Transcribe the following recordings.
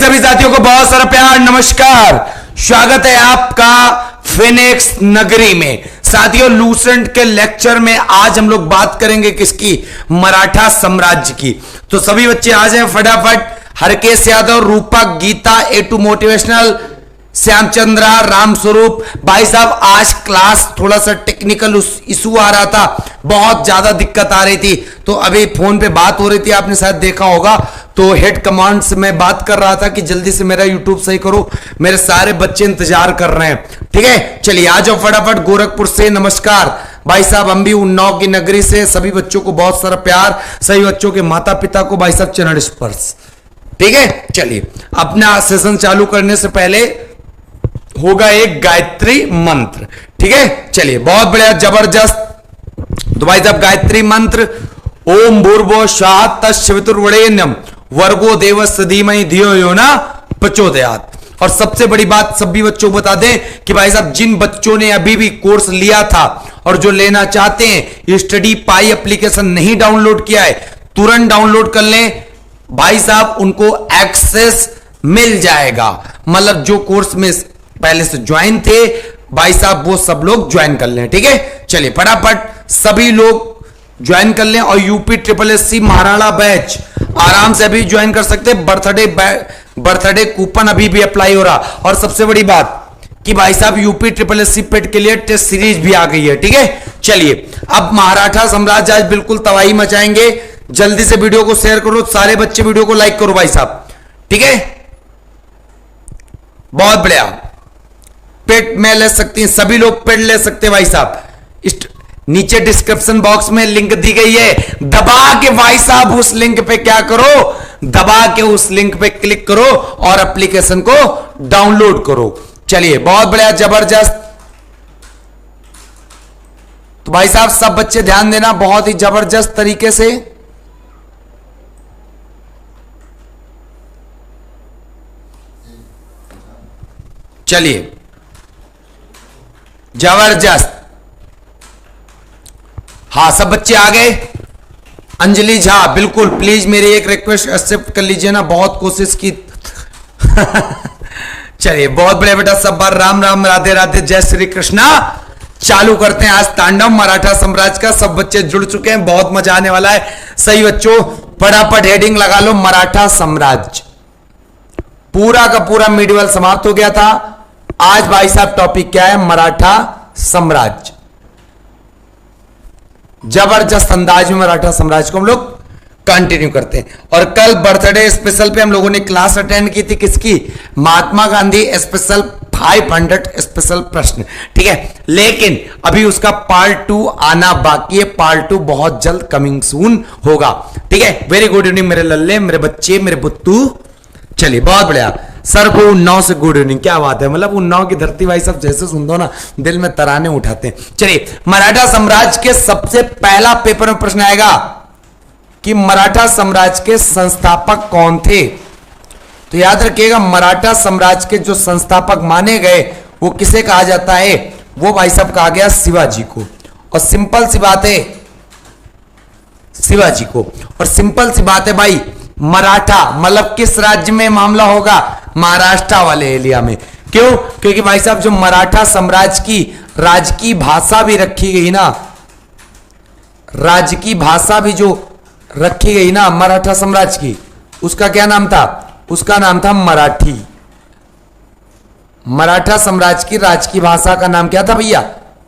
सभी साथियों को बहुत सारा प्यार, नमस्कार, स्वागत है आपका फिनिक्स नगरी में। साथियों, लूसेंट के लेक्चर में आज हम लोग बात करेंगे किसकी? मराठा साम्राज्य की। तो सभी बच्चे आ जाएं फटाफट। हरकेश यादव, रूपा, गीता, A2 मोटिवेशनल, श्यामचंद्रा, रामस्वरूप। भाई साहब, आज क्लास थोड़ा सा टेक्निकल इशू आ रहा था, बहुत ज्यादा दिक्कत आ रही थी, तो अभी फोन पे बात हो रही थी, आपने शायद देखा होगा। तो हेड कमांड से मैं बात कर रहा था कि जल्दी से मेरा यूट्यूब सही करो, मेरे सारे बच्चे इंतजार कर रहे हैं। ठीक है, चलिए आ जाओ फटाफट। गोरखपुर से नमस्कार भाई साहब, हम भी उन्नाव की नगरी से। सभी बच्चों को बहुत सारा प्यार, सभी बच्चों के माता पिता को भाई साहब चरण स्पर्श। ठीक है, चलिए अपना सेशन चालू करने से पहले होगा एक गायत्री मंत्र। ठीक है, चलिए बहुत बढ़िया, जबरदस्त। तो भाई साहब गायत्री मंत्र, ओम भूर्भुवः स्वः तत्सवितुर्वरेण्यं वर्गो देवस्य धीमहि धियो यो न प्रचोदयात्। और सबसे बड़ी बात सभी बच्चों को बता दें कि भाई साहब जिन बच्चों ने अभी भी कोर्स लिया था और जो लेना चाहते हैं, स्टडी पाई एप्लीकेशन नहीं डाउनलोड किया है, तुरंत डाउनलोड कर लें भाई साहब, उनको एक्सेस मिल जाएगा। मतलब जो कोर्स में पहले से ज्वाइन थे भाई साहब, वो सब लोग ज्वाइन कर लें। ठीक है, चलिए फटाफट सभी लोग ज्वाइन कर लें। और यूपी SSC महाराणा बैच आराम से अभी ज्वाइन कर सकते हैं। बर्थडे कूपन अभी भी अप्लाई हो रहा। और सबसे बड़ी बात कि भाई साहब यूपी SSC पेट के लिए टेस्ट सीरीज भी आ गई है। ठीक है, चलिए अब मराठा साम्राज्य आज बिल्कुल तबाही मचाएंगे। जल्दी से वीडियो को शेयर करो, सारे बच्चे वीडियो को लाइक करो भाई साहब। ठीक है, बहुत बढ़िया। पेट में ले सकती हैं, सभी लोग पेट ले सकते हैं भाई साहब। नीचे डिस्क्रिप्शन बॉक्स में लिंक दी गई है, दबा के भाई साहब उस लिंक पे क्या करो, दबा के उस लिंक पे क्लिक करो और एप्लीकेशन को डाउनलोड करो। चलिए बहुत बढ़िया, जबरदस्त। तो भाई साहब सब बच्चे ध्यान देना बहुत ही जबरदस्त तरीके से। चलिए जबरदस्त। हाँ सब बच्चे आ गए। अंजलि झा, बिल्कुल प्लीज मेरी एक रिक्वेस्ट एक्सेप्ट कर लीजिए ना, बहुत कोशिश की। चलिए बहुत बड़े बेटा, सब बार राम राम, राधे राधे, जय श्री कृष्णा। चालू करते हैं आज तांडव मराठा साम्राज्य का। सब बच्चे जुड़ चुके हैं, बहुत मजा आने वाला है। सही बच्चों फटाफट हेडिंग लगा लो, मराठा साम्राज्य। पूरा का पूरा मिडिवल समाप्त हो गया था। आज भाई साहब टॉपिक क्या है? मराठा साम्राज्य। जबरदस्त अंदाज में मराठा साम्राज्य को हम लोग कंटिन्यू करते हैं। और कल बर्थडे स्पेशल पे हम लोगों ने क्लास अटेंड की थी, किसकी? महात्मा गांधी स्पेशल 500 स्पेशल प्रश्न। ठीक है, लेकिन अभी उसका पार्ट 2 आना बाकी है। पार्ट 2 बहुत जल्द कमिंग सून होगा। ठीक है, वेरी गुड इवनिंग मेरे लल्ले, मेरे बच्चे, मेरे बुत्तू। चलिए बहुत बढ़िया। सर को उन्नाव से गुड इवनिंग, क्या बात है। मतलब उन्नाव की धरती भाई सब जैसे सुन दो ना, दिल में तराने उठाते हैं। चलिए, मराठा साम्राज्य के सबसे पहला पेपर में प्रश्न आएगा कि मराठा साम्राज्य के संस्थापक कौन थे। तो याद रखिएगा, मराठा साम्राज्य के जो संस्थापक माने गए वो किसे कहा जाता है? वो भाई साहब कहा गया शिवाजी को। और सिंपल सी बात है, शिवाजी को। और सिंपल सी बात है भाई, मराठा मतलब किस राज्य में मामला होगा? महाराष्ट्र वाले एरिया में। क्यों? क्योंकि भाई साहब जो मराठा साम्राज्य की राजकीय भाषा भी रखी गई ना, राजकीय भाषा भी जो रखी गई ना मराठा साम्राज्य की, उसका क्या नाम था? उसका नाम था मराठी। मराठा साम्राज्य की राजकीय भाषा का नाम क्या था भैया?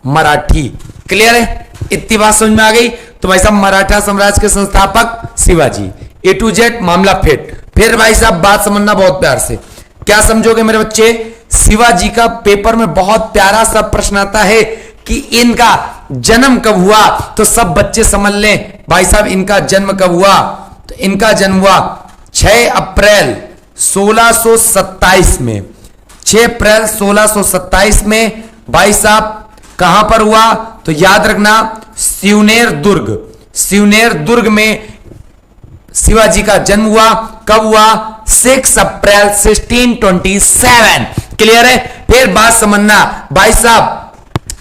मराठी। क्लियर है? इतनी बात समझ में आ गई। तो भाई साहब मराठा साम्राज्य के संस्थापक शिवाजी। A to Z मामला फिट। फिर भाई साहब बात समझना बहुत प्यार से, क्या समझोगे मेरे बच्चे? शिवाजी का पेपर में बहुत प्यारा सा प्रश्न आता है कि इनका जन्म कब हुआ। तो सब बच्चे समझ लें भाई साहब इनका जन्म कब हुआ। तो इनका जन्म हुआ 6 अप्रैल 1627 में। 6 अप्रैल 1627 में भाई साहब कहां पर हुआ? तो याद रखना, सिवनेर दुर्ग। सिवनेर दुर्ग में शिवाजी का जन्म हुआ। कब हुआ? 6 अप्रैल 1627। क्लियर है? फिर बात समझना भाई साहब,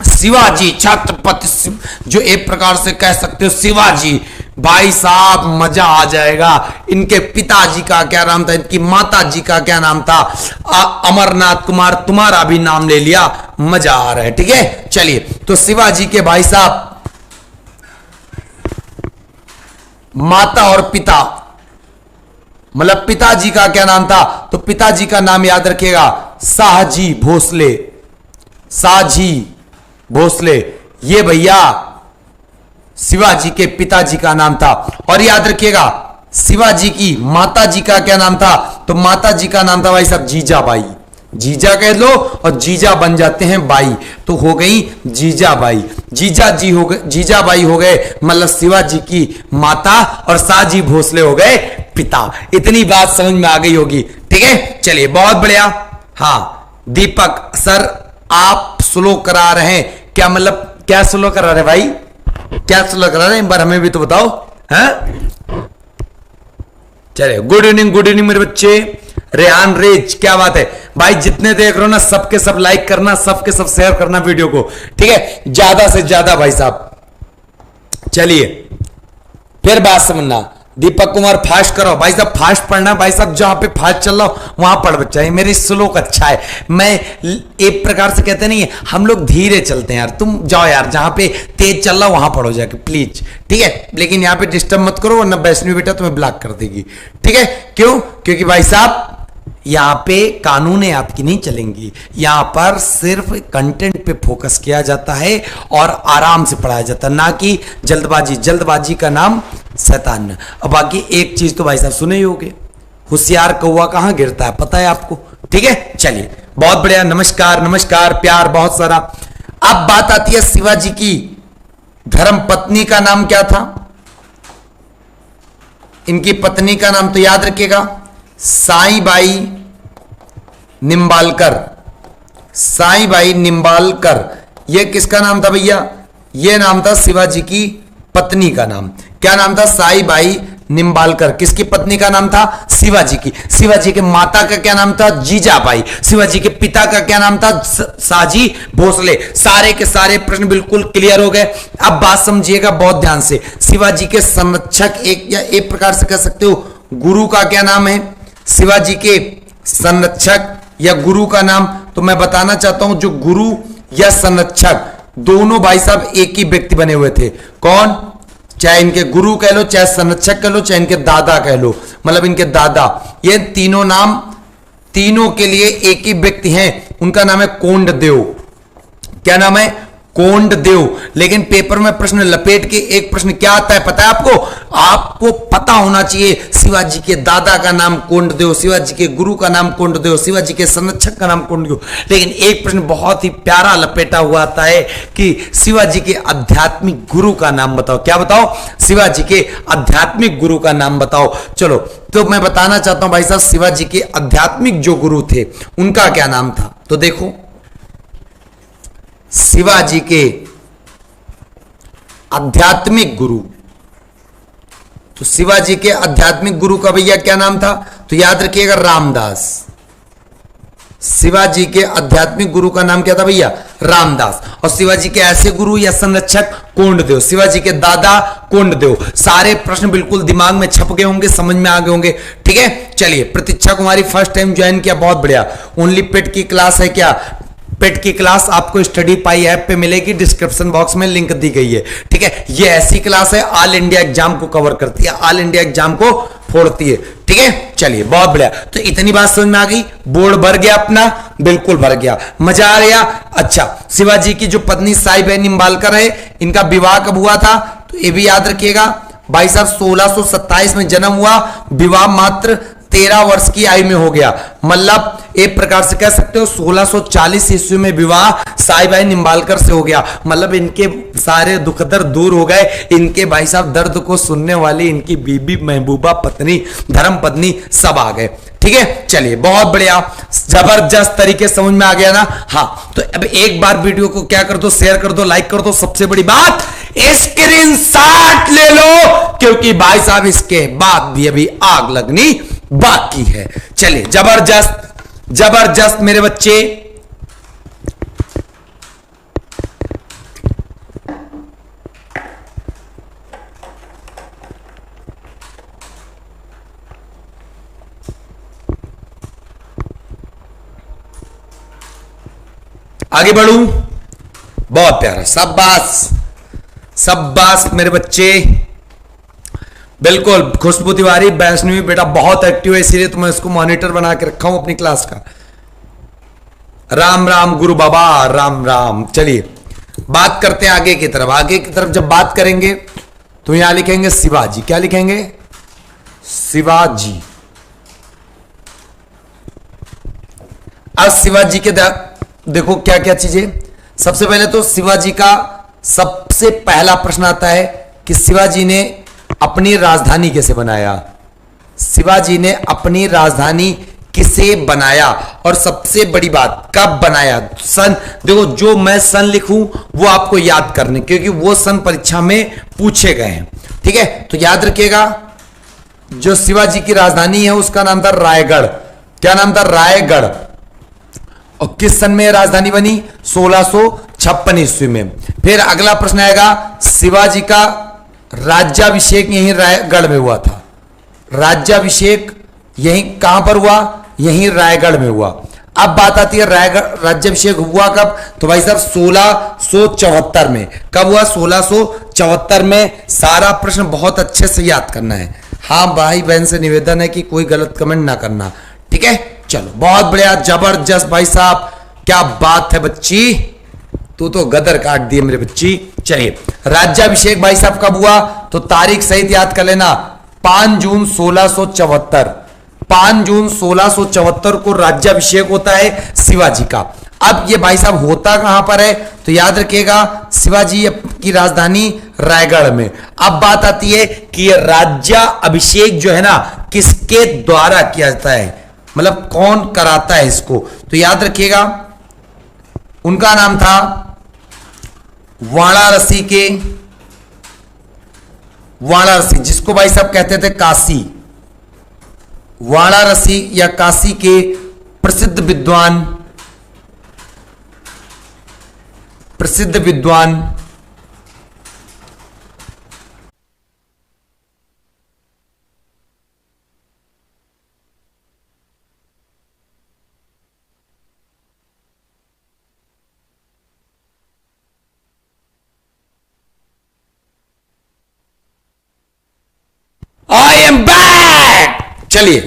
शिवाजी छत्रपति जो एक प्रकार से कह सकते हो शिवाजी भाई साहब मजा आ जाएगा। इनके पिताजी का क्या नाम था, इनकी माता जी का क्या नाम था, अमरनाथ कुमार, तुम्हारा भी नाम ले लिया, मजा आ रहा है। ठीक है, चलिए तो शिवाजी के भाई साहब माता और पिता, मतलब पिताजी का क्या नाम था, तो पिताजी का नाम याद रखिएगा शाहजी भोसले, शाहजी भोसले, ये भैया शिवाजी के पिताजी का नाम था। और याद रखिएगा शिवाजी की माता जी का क्या नाम था, तो माता जी का नाम था भाई साहब जीजाबाई, जीजा कह लो और जीजा बन जाते हैं बाई, तो हो गई जीजाबाई, जीजा जी हो गए, जीजाबाई हो गए, मतलब शिवाजी की माता, और शाहजी भोसले हो गए पिता। इतनी बात समझ में आ गई होगी। ठीक है, चलिए बहुत बढ़िया। हाँ दीपक सर आप स्लो करा रहे हैं क्या, मतलब क्या स्लो करा रहे भाई, क्या स्लो करा रहे हैं, एक बार हमें भी तो बताओ। हैं चलिए, गुड इवनिंग मेरे बच्चे। रेहान रेज क्या बात है भाई, जितने देख रहे हो ना सबके सब लाइक करना, सबके सब शेयर करना वीडियो को, ठीक है, ज्यादा से ज्यादा भाई साहब। चलिए फिर बात समझना, दीपक कुमार फास्ट करो भाई साहब, फास्ट पढ़ना भाई साहब, जहां पे फास्ट चल रहा हो वहां पढ़ बच्चा है। मेरी श्लोक अच्छा है, मैं एक प्रकार से कहते नहीं हम लोग धीरे चलते हैं यार, तुम जाओ यार जहां पे तेज चल रहा हो वहां पढ़ो जाके प्लीज, ठीक है, लेकिन यहां पे डिस्टर्ब मत करो वरना वैष्णवी बेटा तुम्हें ब्लॉक कर देगी। ठीक है, क्यों, क्योंकि भाई साहब यहां पे कानूनें आपकी नहीं चलेंगी, यहां पर सिर्फ कंटेंट पे फोकस किया जाता है और आराम से पढ़ाया जाता है, ना कि जल्दबाजी, जल्दबाजी का नाम शैतान। अब बाकी एक चीज तो भाई साहब सुने ही होगे, होशियार कौवा कहां गिरता है पता है आपको। ठीक है, चलिए बहुत बढ़िया, नमस्कार नमस्कार, प्यार बहुत सारा। अब बात आती है शिवाजी की धर्म पत्नी का नाम क्या था, इनकी पत्नी का नाम तो याद रखिएगा साईबाई निंबालकर, साईबाई निंबालकर, यह किसका नाम था भैया, यह नाम था शिवाजी की पत्नी का नाम। क्या नाम था, साईबाई निंबालकर, किसकी पत्नी का नाम था, शिवाजी की। शिवाजी के माता का क्या नाम था, जीजाबाई। शिवाजी के पिता का क्या नाम था, शाहजी भोसले। सारे के सारे प्रश्न बिल्कुल क्लियर हो गए। अब बात समझिएगा बहुत ध्यान से, शिवाजी के संरक्षक एक या एक प्रकार से कह सकते हो गुरु का क्या नाम है, शिवाजी के संरक्षक या गुरु का नाम, तो मैं बताना चाहता हूं जो गुरु या संरक्षक दोनों भाई साहब एक ही व्यक्ति बने हुए थे। कौन, चाहे इनके गुरु कह लो, चाहे संरक्षक कह लो, चाहे इनके दादा कह लो, मतलब इनके दादा, ये तीनों नाम तीनों के लिए एक ही व्यक्ति हैं, उनका नाम है कोंडदेव। क्या नाम है, कोंडदेव। लेकिन पेपर में प्रश्न लपेट के एक प्रश्न क्या आता है पता है आपको, आपको पता होना चाहिए शिवाजी के दादा का नाम कोंडदेव, शिवाजी के गुरु का नाम कोंडदेव, शिवाजी के संरक्षक का नाम कोंडदेव। लेकिन एक प्रश्न बहुत ही प्यारा लपेटा हुआ आता है कि शिवाजी के आध्यात्मिक गुरु का नाम बताओ। क्या बताओ, शिवाजी के आध्यात्मिक गुरु का नाम बताओ। चलो तो मैं बताना चाहता हूं भाई साहब शिवाजी के आध्यात्मिक जो गुरु थे उनका क्या नाम था, तो देखो शिवाजी के आध्यात्मिक गुरु, तो शिवाजी के आध्यात्मिक गुरु का भैया क्या नाम था, तो याद रखिएगा रामदास। शिवाजी के आध्यात्मिक गुरु का नाम क्या था भैया, रामदास। और शिवाजी के ऐसे गुरु या संरक्षक कोंडदेव, शिवाजी के दादा कोंडदेव। सारे प्रश्न बिल्कुल दिमाग में छप गए होंगे, समझ में आ गए होंगे। ठीक है, चलिए प्रतीक्षा कुमारी फर्स्ट टाइम ज्वाइन किया, बहुत बढ़िया। ओनली पेट की क्लास है क्या, पेट की क्लास आपको स्टडी पाई ऐप पे मिलेगी, डिस्क्रिप्शन बॉक्स में लिंक दी गई है। ठीक है, ये ऐसी क्लास है ऑल इंडिया एग्जाम को कवर करती है, ऑल इंडिया एग्जाम को फोड़ती है। ठीक है, चलिए बहुत बढ़िया। तो इतनी बात समझ में आ गई, बोर्ड भर गया अपना, बिल्कुल भर गया, मजा आ रहा। अच्छा, शिवाजी की जो पत्नी साईबाई निंबालकर है, इनका विवाह कब हुआ था, तो ये भी याद रखिएगा भाई साहब 1627 में जन्म हुआ, विवाह मात्र 13 वर्ष की आयु में हो गया। मतलब एक प्रकार से कह सकते हो 1640 ईस्वी में विवाह साईबाई निंबालकर से हो गया। मतलब इनके सारे दुख दर्द दूर हो गए, इनके भाई साहब दर्द को सुनने वाली इनकी बीबी, महबूबा, पत्नी, धर्म पत्नी सब आ गए। ठीक है, चलिए बहुत बढ़िया, जबरदस्त तरीके समझ में आ गया ना। हाँ, तो अब एक बार वीडियो को क्या कर दो, शेयर कर दो, लाइक कर दो, सबसे बड़ी बात स्क्रीनशॉट ले लो, क्योंकि भाई साहब इसके बाद भी अभी आग लगनी बाकी है। चलिए जबरदस्त जबरदस्त मेरे बच्चे। आगे बढ़ूं, बहुत प्यारा, शाबाश शाबाश मेरे बच्चे, बिल्कुल। खुशबू तिवारी, वैष्णवी बेटा बहुत एक्टिव है, इसीलिए तो मैं इसको मॉनिटर बना के रखा हूं अपनी क्लास का। राम राम गुरु बाबा, राम राम। चलिए बात करते हैं आगे की तरफ। आगे की तरफ जब बात करेंगे तो यहां लिखेंगे शिवाजी। क्या लिखेंगे? शिवाजी। अब शिवाजी के देखो क्या क्या चीजें। सबसे पहले तो शिवाजी का सबसे पहला प्रश्न आता है कि शिवाजी ने अपनी राजधानी कैसे बनाया। शिवाजी ने अपनी राजधानी किसे बनाया, और सबसे बड़ी बात कब बनाया। सन देखो, जो मैं सन लिखूं वो आपको याद करने, क्योंकि वो सन परीक्षा में पूछे गए हैं। ठीक है, तो याद रखिएगा जो शिवाजी की राजधानी है उसका नाम था रायगढ़। क्या नाम था? रायगढ़। और किस सन में राजधानी बनी? 1656 ईस्वी में। फिर अगला प्रश्न आएगा, शिवाजी का राज्याभिषेक यहीं रायगढ़ में हुआ था। राज्याभिषेक यहीं कहां पर हुआ? यहीं रायगढ़ में हुआ। अब बात आती है रायगढ़ राज्याभिषेक हुआ कब? तो भाई साहब 1674 में। कब हुआ? 1674 में। सारा प्रश्न बहुत अच्छे से याद करना है। हाँ भाई बहन से निवेदन है कि कोई गलत कमेंट ना करना, ठीक है। चलो बहुत बढ़िया, जबरदस्त भाई साहब, क्या बात है बच्ची, तू तो गदर काट दिए मेरे बच्ची। चलिए राज्याभिषेक भाई साहब कब हुआ? तो तारीख सहित याद कर लेना, 5 जून 1674। 5 जून 1674 को राज्याभिषेक होता है शिवाजी का। अब ये भाई साहब होता कहां पर है? तो याद रखिएगा शिवाजी की राजधानी रायगढ़ में। अब बात आती है कि ये राज्याभिषेक जो है ना किसके द्वारा किया जाता है, मतलब कौन कराता है इसको। तो याद रखिएगा उनका नाम था वाराणसी के, वाराणसी जिसको भाई साहब कहते थे काशी। वाराणसी या काशी के प्रसिद्ध विद्वान, प्रसिद्ध विद्वान आई एम बैक। चलिए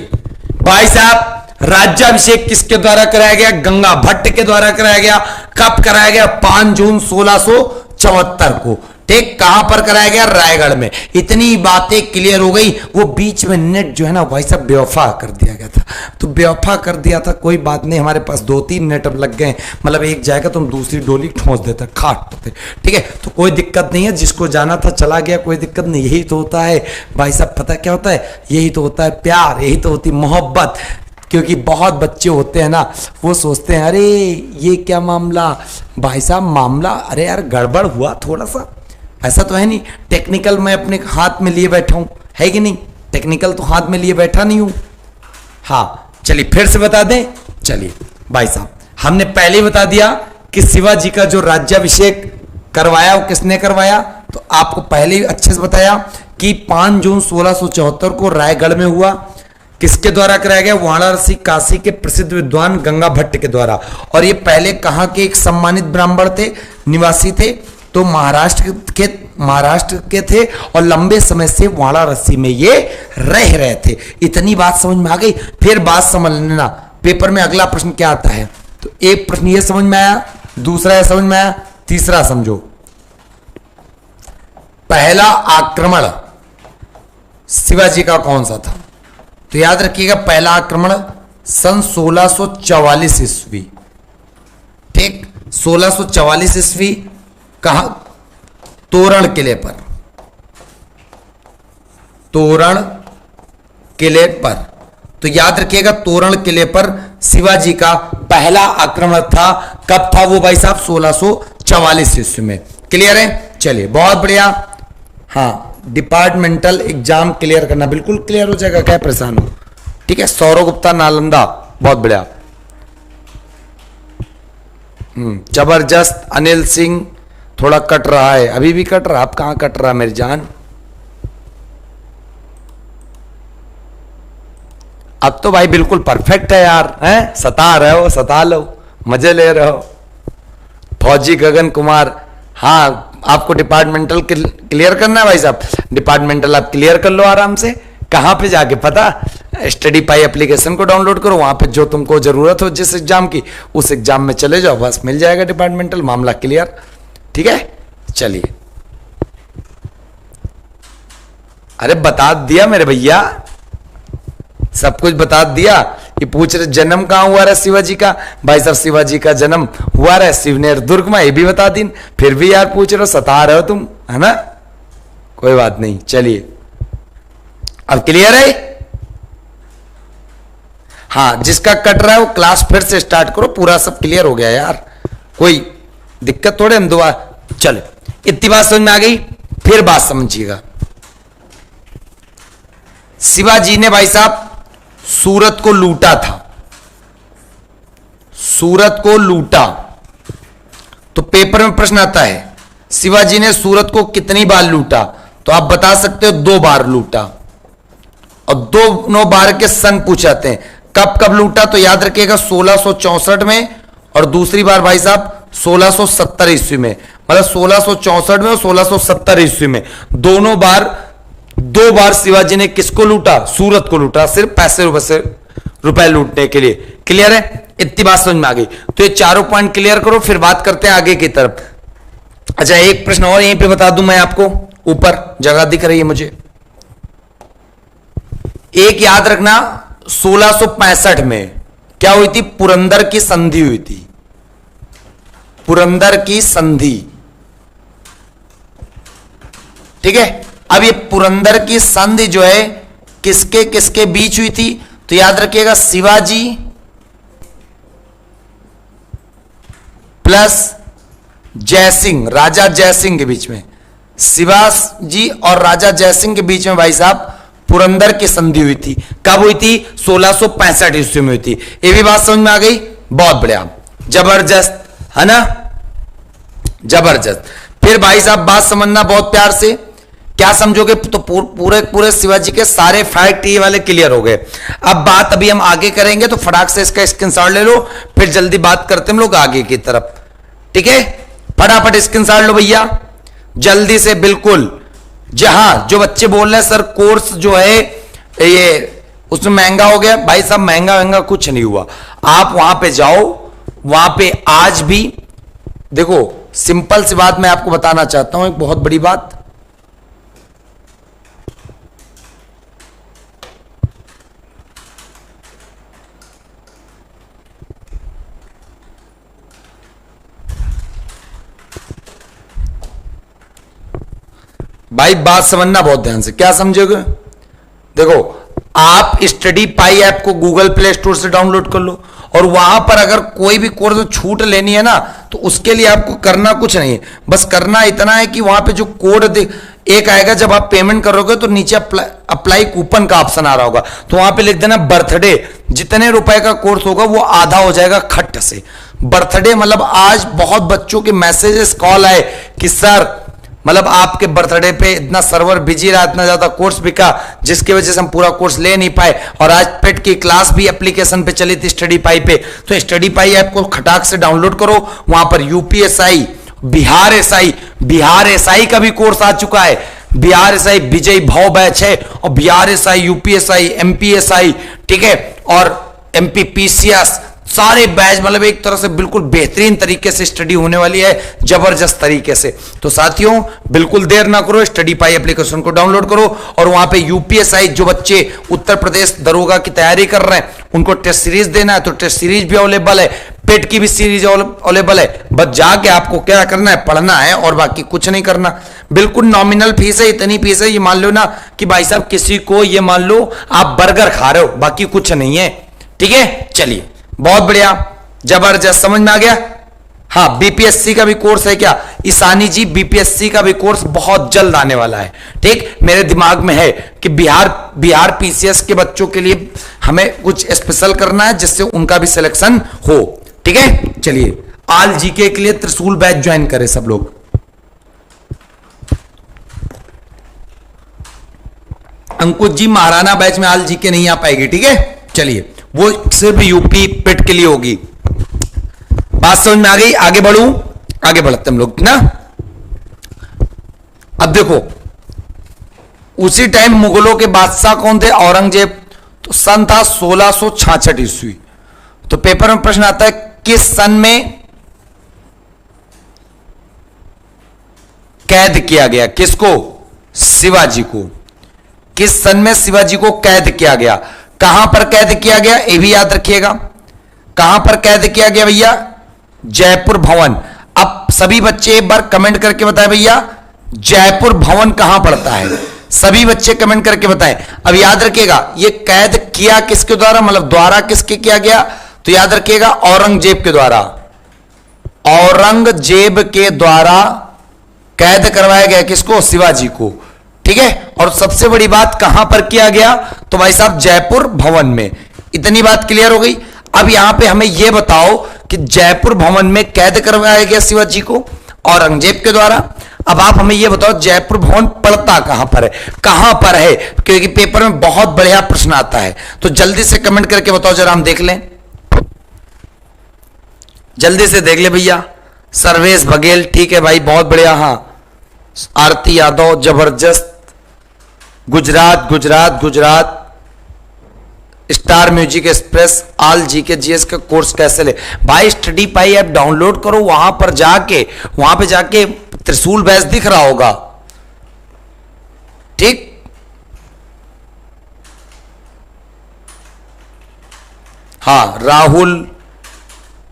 भाई साहब राज्याभिषेक किसके द्वारा कराया गया? गंगा भट्ट के द्वारा कराया गया। कब कराया गया? 5 जून 1674 को। ठीक, कहां पर कराया गया? रायगढ़ में। इतनी बातें क्लियर हो गई। वो बीच में नेट जो है ना भाई साहब बेवफा कर दिया गया था, तो बेवफा कर दिया था, कोई बात नहीं, हमारे पास 2-3 नेट अब लग गए, मतलब एक जाएगा तो हम दूसरी डोली ठोंस देते, खाट देते। ठीक है, तो कोई दिक्कत नहीं है, जिसको जाना था चला गया, कोई दिक्कत नहीं। यही तो होता है भाई साहब, पता क्या होता है? यही तो होता है प्यार, यही तो होती मोहब्बत। क्योंकि बहुत बच्चे होते हैं ना, वो सोचते हैं अरे ये क्या मामला भाई साहब, मामला अरे यार गड़बड़ हुआ थोड़ा सा, ऐसा तो है नहीं। टेक्निकल मैं अपने हाथ में लिए बैठा हूं, है कि नहीं? टेक्निकल तो हाथ में लिए बैठा नहीं हूं। हाँ चलिए फिर से बता दें। चलिए भाई साहब हमने पहले ही बता दिया कि शिवाजी का जो राज्याभिषेक करवाया वो किसने करवाया, तो आपको पहले ही अच्छे से बताया कि 5 जून 1674 को रायगढ़ में हुआ। किसके द्वारा कराया गया? वाराणसी काशी के प्रसिद्ध विद्वान गंगा भट्ट के द्वारा। और ये पहले कहां के एक सम्मानित ब्राह्मण थे, निवासी थे, तो महाराष्ट्र के थे, और लंबे समय से वाराणसी में ये रह रहे थे। इतनी बात समझ में आ गई। फिर बात समझ लेना, पेपर में अगला प्रश्न क्या आता है। तो एक प्रश्न ये समझ में आया, दूसरा ये समझ में आया, तीसरा समझो। पहला आक्रमण शिवाजी का कौन सा था? तो याद रखिएगा पहला आक्रमण सन 1644 ईस्वी। ठीक, 1644 ईस्वी। कहा? तोरण किले पर। तोरण किले पर। तो याद रखिएगा तोरण किले पर शिवाजी का पहला आक्रमण था। कब था वो भाई साहब? 1644 ईस्वी में। क्लियर है? चलिए बहुत बढ़िया। हाँ डिपार्टमेंटल एग्जाम क्लियर करना, बिल्कुल क्लियर हो जाएगा, क्या परेशान हो। ठीक है, सौरव गुप्ता नालंदा, बहुत बढ़िया। जबरदस्त। अनिल सिंह थोड़ा कट रहा है, अभी भी कट रहा, अब कहां कट रहा मेरी जान। अब तो भाई बिल्कुल परफेक्ट है यार, हैं? सता रहे हो, सता लो, मजे ले रहे हो। फौजी गगन कुमार, हाँ आपको डिपार्टमेंटल क्लियर करना है भाई साहब, डिपार्टमेंटल आप क्लियर कर लो आराम से। कहां पे जाके पता, स्टडी पाई एप्लीकेशन को डाउनलोड करो, वहां पे जो तुमको जरूरत हो जिस एग्जाम की उस एग्जाम में चले जाओ, बस मिल जाएगा डिपार्टमेंटल, मामला क्लियर। ठीक है, चलिए। अरे बता दिया मेरे भैया, सब कुछ बता दिया। ये पूछ रहे जन्म कहां हुआ रहा शिवाजी का, भाई साहब शिवाजी का जन्म हुआ रहा शिवनेर दुर्ग में, ये भी बता दी। फिर भी यार पूछ रहे हो, सता रहे हो तुम, है ना, कोई बात नहीं। चलिए अब क्लियर है। हाँ, जिसका कट रहा है वो क्लास फिर से स्टार्ट करो, पूरा सब क्लियर हो गया यार, कोई दिक्कत थोड़े, हम दुआ। चलो इतनी बात समझ में आ गई, फिर बात समझिएगा। शिवाजी ने भाई साहब सूरत को लूटा था, सूरत को लूटा, तो पेपर में प्रश्न आता है शिवाजी ने सूरत को कितनी बार लूटा, तो आप बता सकते हो 2 बार लूटा, और दोनों बार के सन पूछाते हैं। कब कब लूटा, तो याद रखिएगा 1664 में, और दूसरी बार भाई साहब 1670 ईस्वी में, मतलब 1664 में और 1670 ईस्वी में, दोनों बार 2 बार शिवाजी ने किसको लूटा, सूरत को लूटा, सिर्फ पैसे रुपए लूटने के लिए। क्लियर है, इतनी बात समझ में आ गई। तो ये चारों पॉइंट क्लियर करो, फिर बात करते हैं आगे की तरफ। अच्छा एक प्रश्न और यहीं पे बता दूं मैं आपको, ऊपर जगह दिख रही है मुझे, एक याद रखना, 1665 में क्या हुई थी, पुरंदर की संधि हुई थी, पुरंदर की संधि। ठीक है, अब ये पुरंदर की संधि जो है किसके किसके बीच हुई थी, तो याद रखिएगा शिवाजी प्लस जयसिंह, राजा जयसिंह के बीच में, शिवाजी और राजा जयसिंह के बीच में भाई साहब पुरंदर की संधि हुई थी। कब हुई थी, 1665 ईस्वी में हुई थी। ये भी बात समझ में आ गई, बहुत बढ़िया, जबरदस्त है ना, जबरदस्त। फिर भाई साहब बात समझना बहुत प्यार से, क्या समझोगे, तो पूरे पूरे शिवाजी के सारे फैक्ट ये वाले क्लियर हो गए। अब बात अभी हम आगे करेंगे, तो फटाक से इसका स्क्रीनशॉट ले लो, फिर जल्दी बात करते हम लोग आगे की तरफ। ठीक है, फटाफट स्क्रीनशॉट लो भैया जल्दी से, बिल्कुल। जहां जो बच्चे बोल रहे हैं सर कोर्स जो है ये उसमें महंगा हो गया, भाई साहब महंगा महंगा कुछ नहीं हुआ, आप वहां पे जाओ, वहां पे आज भी देखो, सिंपल सी बात मैं आपको बताना चाहता हूं, एक बहुत बड़ी बात। भाई बात समझना बहुत ध्यान से, क्या समझोगे, देखो आप स्टडी पाई ऐप को गूगल प्ले स्टोर से डाउनलोड कर लो, और वहां पर अगर कोई भी कोर्स में छूट लेनी है ना, तो उसके लिए आपको करना कुछ नहीं है, बस करना इतना है कि वहां पे जो कोड एक आएगा, जब आप पेमेंट करोगे तो नीचे अप्लाई कूपन का ऑप्शन आ रहा होगा, तो वहां पे लिख देना बर्थडे, जितने रुपए का कोर्स होगा वो आधा हो जाएगा खट से। बर्थडे मतलब आज बहुत बच्चों के मैसेजेस कॉल आए कि सर मतलब आपके बर्थडे पे इतना सर्वर बिजी रहा, इतना ज्यादा कोर्स बिका, जिसकी वजह से हम पूरा कोर्स ले नहीं पाए, और आज पेट की क्लास भी एप्लीकेशन पे चली थी स्टडी पाई पे, तो स्टडी पाई ऐप को खटाक से डाउनलोड करो, वहां पर यूपीएसआई, बिहार एसआई का भी कोर्स आ चुका है, बिहार एसआई विजय भाव बैच है, और बिहार एसआई, यूपीएसआई, एमपीएसआई, ठीक है, और एमपीपीसीएस, सारे बैच मतलब एक तरह से बिल्कुल बेहतरीन तरीके से स्टडी होने वाली है, जबरदस्त तरीके से। तो साथियों बिल्कुल देर ना करो, स्टडी पाई एप्लीकेशन को डाउनलोड करो, और वहां पे यूपीएसआई जो बच्चे उत्तर प्रदेश दरोगा की तैयारी कर रहे हैं उनको टेस्ट सीरीज देना है, तो टेस्ट सीरीज भी अवेलेबल है, पेट की भी सीरीज अवेलेबल है, बस जाके आपको क्या करना है, पढ़ना है, और बाकी कुछ नहीं करना। बिल्कुल नॉमिनल फीस है, इतनी फीस है, ये मान लो ना कि भाई साहब किसी को ये मान लो आप बर्गर खा रहे हो, बाकी कुछ नहीं है। ठीक है, चलिए बहुत बढ़िया, जबरदस्त, समझ में आ गया। हाँ, बीपीएससी का भी कोर्स है क्या ईशानी जी, बीपीएससी का भी कोर्स बहुत जल्द आने वाला है। ठीक, मेरे दिमाग में है कि बिहार पीसीएस के बच्चों के लिए हमें कुछ स्पेशल करना है जिससे उनका भी सिलेक्शन हो। ठीक है, चलिए आल जीके के लिए त्रिशूल बैच ज्वाइन करें सब लोग। अंकुश जी महाराणा बैच में आल जीके नहीं आ पाएगी, ठीक है, चलिए वो सिर्फ यूपी पेट के लिए होगी। बात समझ में आ गई, आगे बढ़ूं। आगे बढ़ते हम लोग ना। अब देखो, उसी टाइम मुगलों के बादशाह कौन थे? औरंगजेब। तो सन था 1666 ईस्वी। तो पेपर में प्रश्न आता है किस सन में कैद किया गया? किसको? शिवाजी को। किस सन में शिवाजी को कैद किया गया? कहां पर कैद किया गया ये भी याद रखिएगा। कहां पर कैद किया गया भैया? जयपुर भवन। अब सभी बच्चे एक बार कमेंट करके बताएं भैया, जयपुर भवन कहां पड़ता है? सभी बच्चे कमेंट करके बताएं। अब याद रखिएगा, ये कैद किया किसके द्वारा, मतलब द्वारा किसके किया गया? तो याद रखिएगा औरंगजेब के द्वारा। औरंगजेब के द्वारा कैद करवाया गया किसको? शिवाजी को। ठीक है। और सबसे बड़ी बात कहां पर किया गया? तो भाई साहब जयपुर भवन में। इतनी बात क्लियर हो गई। अब यहां पे हमें यह बताओ कि जयपुर भवन में कैद करवाया गया शिवाजी को औरंगजेब के द्वारा। अब आप हमें यह बताओ जयपुर भवन पड़ता कहां पर है? कहां पर है? क्योंकि पेपर में बहुत बढ़िया प्रश्न आता है। तो जल्दी से कमेंट करके बताओ जरा, हम देख लें। जल्दी से देख ले भैया। सर्वेश बघेल, ठीक है भाई, बहुत बढ़िया। हाँ, आरती यादव, जबरदस्त। Gujarat Gujarat Gujarat. Star Music Express, आल जीके जीएस का कोर्स कैसे ले? भाई स्टडी पाई ऐप डाउनलोड करो, वहां पर जाके त्रिशूल बैच दिख रहा होगा। ठीक। हाँ, राहुल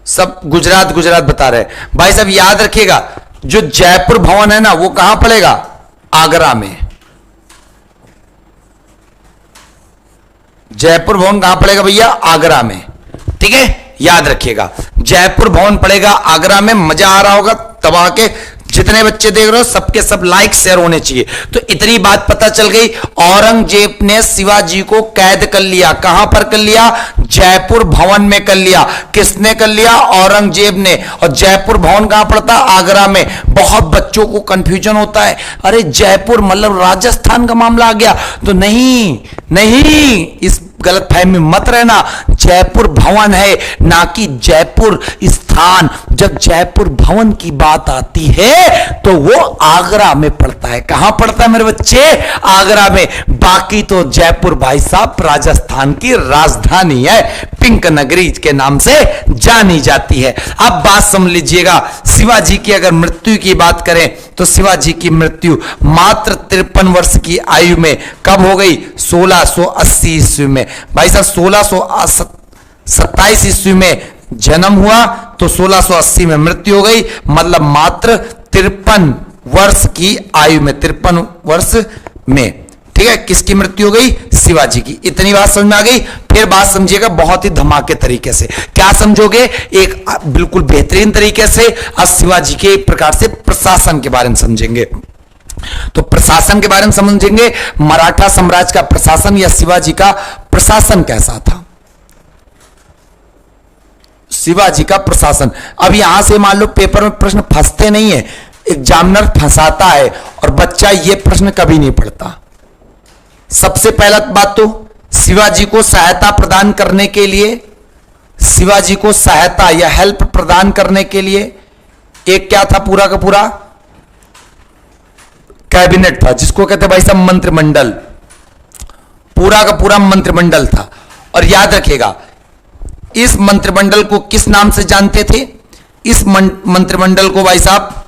सब गुजरात गुजरात बता रहे हैं। भाई साहब याद रखिएगा, जो जयपुर भवन है ना वो कहां पड़ेगा? आगरा में। जयपुर भवन कहां पड़ेगा भैया? आगरा में। ठीक है, याद रखिएगा जयपुर भवन पड़ेगा आगरा में। मजा आ रहा होगा तबाह के। जितने बच्चे देख रहे हो सबके सब लाइक शेयर होने चाहिए। तो इतनी बात पता चल गई, औरंगजेब ने शिवाजी को कैद कर लिया। कहां पर कर लिया? जयपुर भवन में कर लिया। किसने कर लिया? औरंगजेब ने। और जयपुर भवन कहां पड़ता? आगरा में। बहुत बच्चों को कंफ्यूजन होता है, अरे जयपुर मतलब राजस्थान का मामला आ गया। तो नहीं नहीं, इस गलत फहमी में मत रहना। जयपुर भवन है, ना कि जयपुर स्थान। जब जयपुर भवन की बात आती है तो वो आगरा में पड़ता है। कहां पड़ता है मेरे बच्चे? आगरा में। बाकी तो जयपुर भाई साहब राजस्थान की राजधानी है, पिंक नगरी के नाम से जानी जाती है। अब बात समझ लीजिएगा, शिवाजी की अगर मृत्यु की बात करें तो शिवाजी की मृत्यु मात्र 53 वर्ष की आयु में कब हो गई? 1680 ईस्वी में। भाई साहब 1627 ईस्वी में जन्म हुआ तो 1680 में मृत्यु हो गई, मतलब मात्र 53 वर्ष की आयु में, 53 वर्ष में। ठीक है, किसकी मृत्यु हो गई? शिवाजी की। इतनी बात समझ में आ गई। फिर बात समझिएगा बहुत ही धमाके तरीके से। क्या समझोगे? एक बिल्कुल बेहतरीन तरीके से आज शिवाजी के एक प्रकार से प्रशासन के बारे में समझेंगे। तो प्रशासन के बारे में समझेंगे, मराठा साम्राज्य का प्रशासन या शिवाजी का प्रशासन कैसा था। शिवाजी का प्रशासन। अब यहां से मान लो पेपर में प्रश्न फंसते नहीं है, एग्जामिनर फंसाता है और बच्चा ये प्रश्न कभी नहीं पढ़ता। सबसे पहला बात तो शिवाजी को सहायता प्रदान करने के लिए, शिवाजी को सहायता या हेल्प प्रदान करने के लिए एक क्या था? पूरा का पूरा कैबिनेट था, जिसको कहते हैं भाई साहब मंत्रिमंडल। पूरा का पूरा मंत्रिमंडल था। और याद रखिएगा इस मंत्रिमंडल को किस नाम से जानते थे? इस मंत्रिमंडल को भाई साहब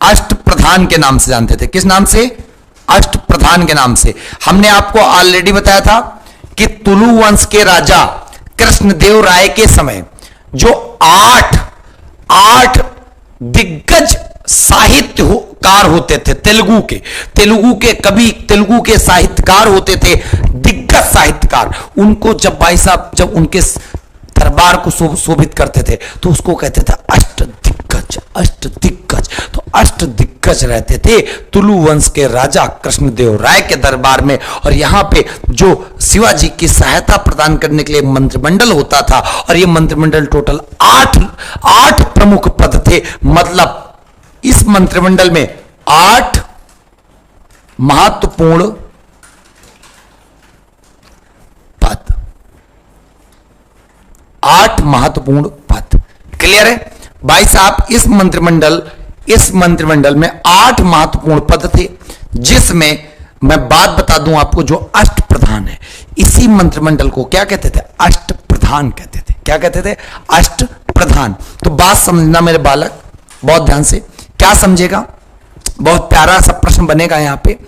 अष्टप्रधान के नाम से जानते थे। किस नाम से? अष्टप्रधान के नाम से। हमने आपको ऑलरेडी बताया था कि तुलु वंश के राजा कृष्णदेव राय के समय जो आठ दिग्गज साहित्यकार होते थे, तेलुगु के कवि, तेलुगु के साहित्यकार होते थे, दिग्गज साहित्यकार। उनको जब भाई साहब जब उनके दरबार को शोभित करते थे तो उसको कहते थे अष्टदिग्गज। अष्टदिग्गज, तो अष्टदिग्गज रहते थे तुलु वंश के राजा कृष्णदेव राय के दरबार में। और यहां पे जो शिवाजी की सहायता प्रदान करने के लिए मंत्रिमंडल होता था, और ये मंत्रिमंडल टोटल आठ प्रमुख पद थे। मतलब इस मंत्रिमंडल में 8 महत्वपूर्ण पद, 8 महत्वपूर्ण पद। क्लियर है? भाई साहब इस मंत्रिमंडल में 8 महत्वपूर्ण पद थे, जिसमें मैं बात बता दूं आपको, जो अष्ट प्रधान है, इसी मंत्रिमंडल को क्या कहते थे? अष्ट प्रधान कहते थे। क्या कहते थे? अष्ट प्रधान। तो बात समझना मेरे बालक बहुत ध्यान से, क्या समझेगा? बहुत प्यारा सा प्रश्न बनेगा यहां पे।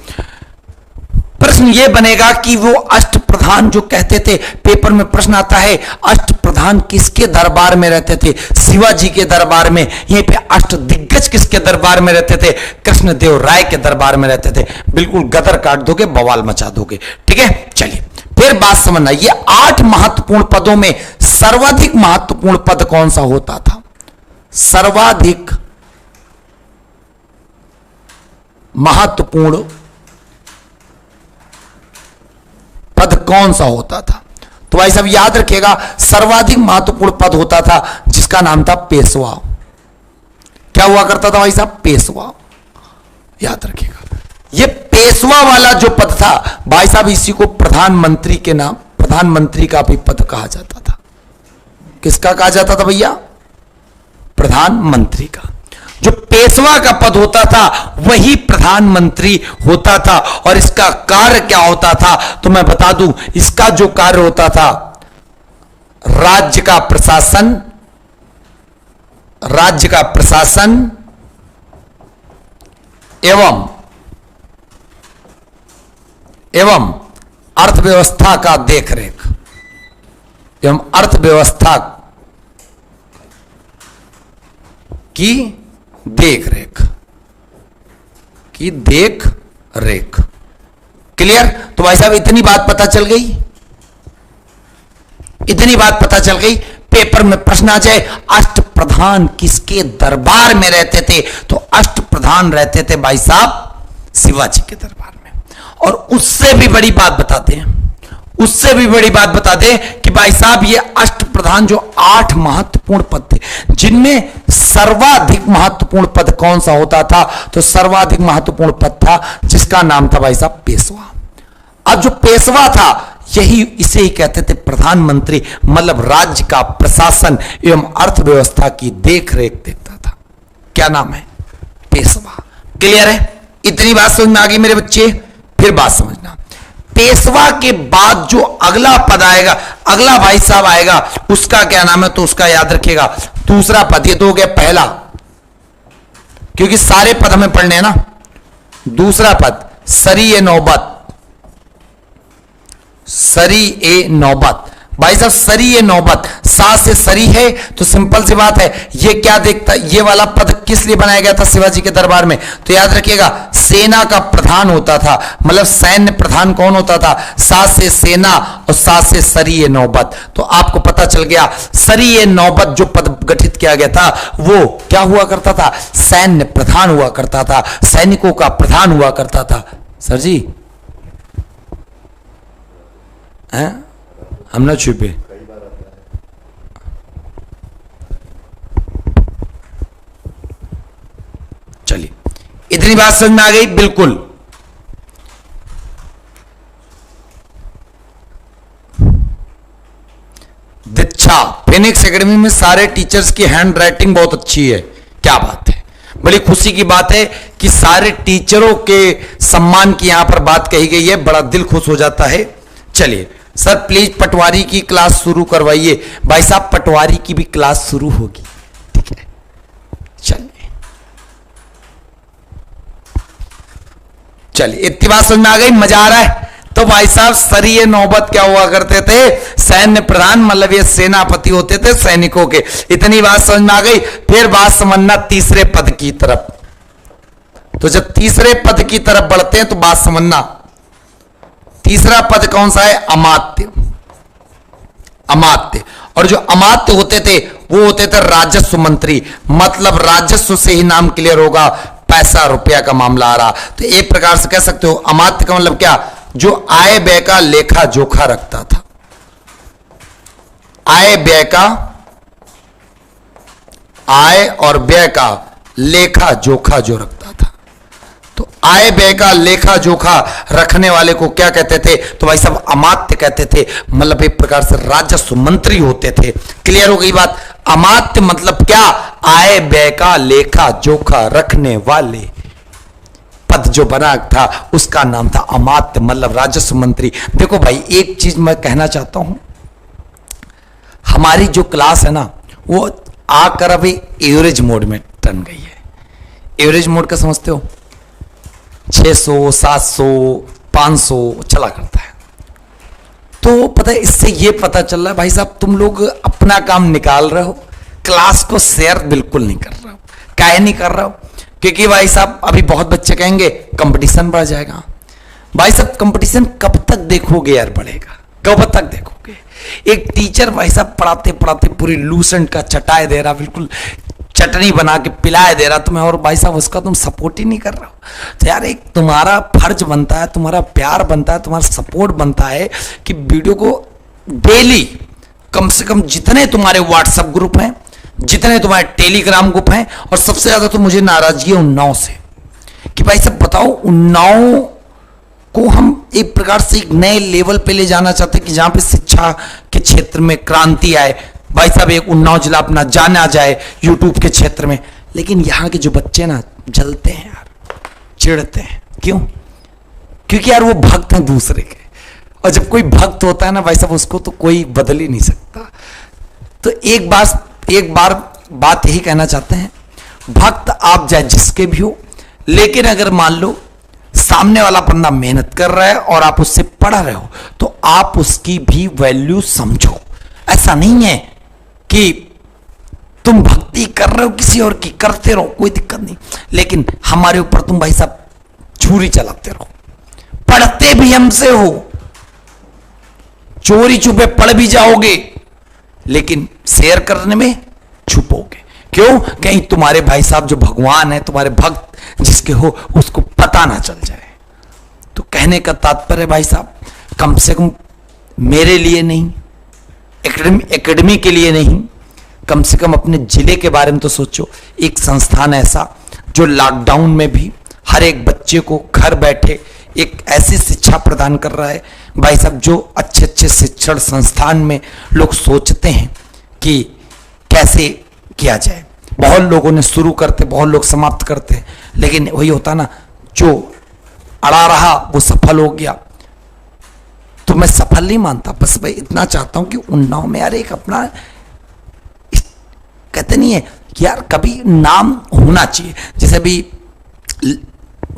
प्रश्न यह बनेगा कि वो अष्ट प्रधान जो कहते थे, पेपर में प्रश्न आता है अष्ट प्रधान किसके दरबार में रहते थे? शिवाजी के दरबार में। यहीं पे अष्ट दिग्गज किसके दरबार में रहते थे? कृष्णदेव राय के दरबार में रहते थे। बिल्कुल गदर काट दोगे, बवाल मचा दोगे। ठीक है, चलिए फिर बात समझना। ये 8 महत्वपूर्ण पदों में सर्वाधिक महत्वपूर्ण पद कौन सा होता था? सर्वाधिक महत्वपूर्ण पद कौन सा होता था? तो भाई साहब याद रखिएगा, सर्वाधिक महत्वपूर्ण पद होता था जिसका नाम था पेशवा। क्या हुआ करता था भाई साहब? पेशवा। याद रखिएगा, ये पेशवा वाला जो पद था भाई साहब, इसी को प्रधानमंत्री के नाम, प्रधानमंत्री का भी पद कहा जाता था। किसका कहा जाता था भैया? प्रधानमंत्री का। जो पेशवा का पद होता था वही प्रधानमंत्री होता था। और इसका कार्य क्या होता था तो मैं बता दूं, इसका जो कार्य होता था, राज्य का प्रशासन एवं अर्थव्यवस्था का देखरेख, एवं अर्थव्यवस्था की देख रेख। क्लियर? तो भाई साहब इतनी बात पता चल गई, पेपर में प्रश्न आ जाए अष्ट प्रधान किसके दरबार में रहते थे, तो अष्ट प्रधान रहते थे भाई साहब शिवाजी के दरबार में। और उससे भी बड़ी बात बता दें कि भाई साहब ये अष्ट प्रधान जो 8 महत्वपूर्ण पद थे, जिनमें सर्वाधिक महत्वपूर्ण पद कौन सा होता था, तो सर्वाधिक महत्वपूर्ण पद था जिसका नाम था भाई साहब पेशवा। अब जो पेशवा था इसे ही कहते थे प्रधानमंत्री, मतलब राज्य का प्रशासन एवं अर्थव्यवस्था की देखरेख देखता था। क्या नाम है? पेशवा। क्लियर है? इतनी बात समझ में आ गई मेरे बच्चे? फिर बात समझना, पेशवा के बाद जो अगला पद आएगा, अगला भाई साहब आएगा, उसका क्या नाम है? तो उसका याद रखिएगा दूसरा पद। ये तो हो गया पहला, क्योंकि सारे पद हमें पढ़ने हैं ना। दूसरा पद सरी-ए नौबत। भाई साहब सरी-ए नौबत, सा से सरी है तो सिंपल सी बात है, ये क्या देखता, ये वाला पद किस लिए बनाया गया था शिवाजी के दरबार में? तो याद रखिएगा सेना का प्रधान होता था, मतलब सैन्य प्रधान कौन होता था? सा से सेना और सा से सरी-ए नौबत। तो आपको पता चल गया सरी-ए नौबत जो पद गठित किया गया था वो क्या हुआ करता था? सैन्य प्रधान हुआ करता था, सैनिकों का प्रधान हुआ करता था। सर जी हम ना छुपे। चलिए इतनी बात समझ में आ गई? बिल्कुल। दीक्षा फिनिक्स एकेडमी में सारे टीचर्स की हैंड राइटिंग बहुत अच्छी है। क्या बात है, बड़ी खुशी की बात है कि सारे टीचरों के सम्मान की यहां पर बात कही गई है, बड़ा दिल खुश हो जाता है। चलिए सर प्लीज पटवारी की क्लास शुरू करवाइए। भाई साहब पटवारी की भी क्लास शुरू होगी, ठीक है? चलिए इतनी बात समझ में आ गई? मजा आ रहा है? तो भाई साहब सरी-ए नौबत क्या हुआ करते थे? सैन्य प्रधान, मतलब ये सेनापति होते थे सैनिकों के। इतनी बात समझ में आ गई? फिर बात समझना तीसरे पद की तरफ। तो जब तीसरे पद की तरफ बढ़ते हैं तो बात समझना, तीसरा पद कौन सा है? अमात्य। और जो अमात्य होते थे वो होते थे राजस्व मंत्री, मतलब राजस्व से ही नाम क्लियर होगा, पैसा रुपया का मामला आ रहा। तो एक प्रकार से कह सकते हो अमात्य का मतलब क्या? जो आय व्यय का लेखा जोखा रखता था। आय और व्यय का लेखा जोखा जो रखता था। तो आय व्यय का लेखा जोखा रखने वाले को क्या कहते थे? तो भाई साहब अमात्य कहते थे, मतलब एक प्रकार से राजस्व मंत्री होते थे। क्लियर हो गई बात? अमात्य मतलब क्या? आय व्यय का लेखा जोखा रखने वाले। पद जो बना था उसका नाम था अमात्य, मतलब राजस्व मंत्री। देखो भाई एक चीज मैं कहना चाहता हूं, हमारी जो क्लास है ना वो आकर अभी एवरेज मोड में टर्न गई है। एवरेज मोड का समझते हो? 600 700 500 चला करता है। तो पता है इससे ये पता चल रहा है भाई साहब तुम लोग अपना काम निकाल रहे हो, क्लास को शेयर बिल्कुल नहीं कर रहे हो। काहे नहीं कर रहे हो? क्योंकि भाई साहब अभी बहुत बच्चे कहेंगे कंपटीशन बढ़ जाएगा। भाई साहब कंपटीशन कब तक देखोगे यार? बढ़ेगा कब तक देखोगे? एक टीचर भाई साहब पढ़ाते पढ़ाते पूरी लूसेंट का चटाई दे रहा, बिल्कुल चटनी बना के पिलाए दे रहा तुम्हें, और भाई साहब उसका तुम सपोर्ट ही नहीं कर रहे हो। तो यार एक तुम्हारा फर्ज बनता है, तुम्हारा प्यार बनता है, तुम्हारा सपोर्ट बनता है कि वीडियो को डेली कम से कम जितने तुम्हारे व्हाट्सएप ग्रुप हैं, जितने तुम्हारे टेलीग्राम ग्रुप हैं, और सबसे ज्यादा तो मुझे नाराजगी है उन्नाव से कि भाई साहब बताओ उन्नाव को हम एक प्रकार से एक नए लेवल पे ले जाना चाहते हैं कि जहां पे शिक्षा के क्षेत्र में क्रांति आए। भाई साहब एक उन्नाव जिला अपना जाना जाए यूट्यूब के क्षेत्र में। लेकिन यहाँ के जो बच्चे ना जलते हैं यार, चिढ़ते हैं। क्यों? क्योंकि यार वो भक्त हैं दूसरे के, और जब कोई भक्त होता है ना भाई साहब उसको तो कोई बदल ही नहीं सकता। तो एक बार बात यही कहना चाहते हैं, भक्त आप चाहे जिसके भी हो, लेकिन अगर मान लो सामने वाला बंदा मेहनत कर रहा है और आप उससे पढ़ रहे हो तो आप उसकी भी वैल्यू समझो। ऐसा नहीं है कि तुम भक्ति कर रहे हो किसी और की, करते रहो कोई दिक्कत नहीं, लेकिन हमारे ऊपर तुम भाई साहब छुरी चलाते रहो। पढ़ते भी हमसे हो, चोरी छुपे पढ़ भी जाओगे, लेकिन शेयर करने में छुपोगे। क्यों? कहीं तुम्हारे भाई साहब जो भगवान है, तुम्हारे भक्त जिसके हो, उसको पता ना चल जाए। तो कहने का तात्पर्य भाई साहब कम से कम मेरे लिए नहीं, एकेडमी के लिए नहीं, कम से कम अपने जिले के बारे में तो सोचो। एक संस्थान ऐसा जो लॉकडाउन में भी हर एक बच्चे को घर बैठे एक ऐसी शिक्षा प्रदान कर रहा है भाई साहब, जो अच्छे अच्छे शिक्षण संस्थान में लोग सोचते हैं कि कैसे किया जाए। बहुत लोगों ने शुरू करते, बहुत लोग समाप्त करते, लेकिन वही होता ना, जो अड़ा रहा वो सफल हो गया। तो मैं सफल नहीं मानता, बस भाई इतना चाहता हूं कि उन्नाव में यार एक अपना कहते नहीं है कि यार कभी नाम होना चाहिए। जैसे अभी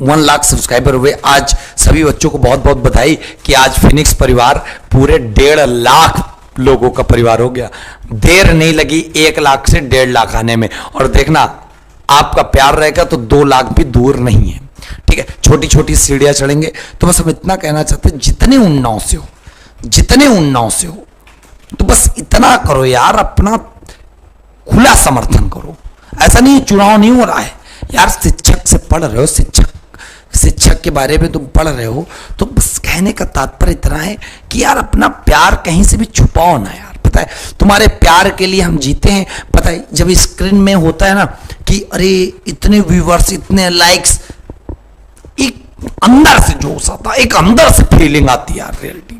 1 लाख सब्सक्राइबर हुए, आज सभी बच्चों को बहुत बहुत बधाई कि आज फिनिक्स परिवार पूरे 1.5 लाख लोगों का परिवार हो गया। देर नहीं लगी 1 लाख से 1.5 लाख आने में, और देखना आपका प्यार रहेगा तो 2 लाख भी दूर नहीं है। ठीक है, छोटी छोटी सीढ़ियां चढ़ेंगे। तो बस हम इतना कहना चाहते हैं, जितने उन्नाव से हो तो बस इतना करो यार, अपना खुला समर्थन करो। ऐसा नहीं चुनाव नहीं हो रहा है यार, शिक्षक से पढ़ रहे हो, शिक्षक के बारे में तुम पढ़ रहे हो, तो बस कहने का तात्पर्य इतना है कि यार अपना प्यार कहीं से भी छुपाओ ना यार। पता है तुम्हारे प्यार के लिए हम जीते हैं। पता है जब स्क्रीन में होता है ना कि अरे इतने व्यूवर्स, इतने लाइक्स, एक अंदर से जोश आता है, एक अंदर से फीलिंग आती है यार रियलिटी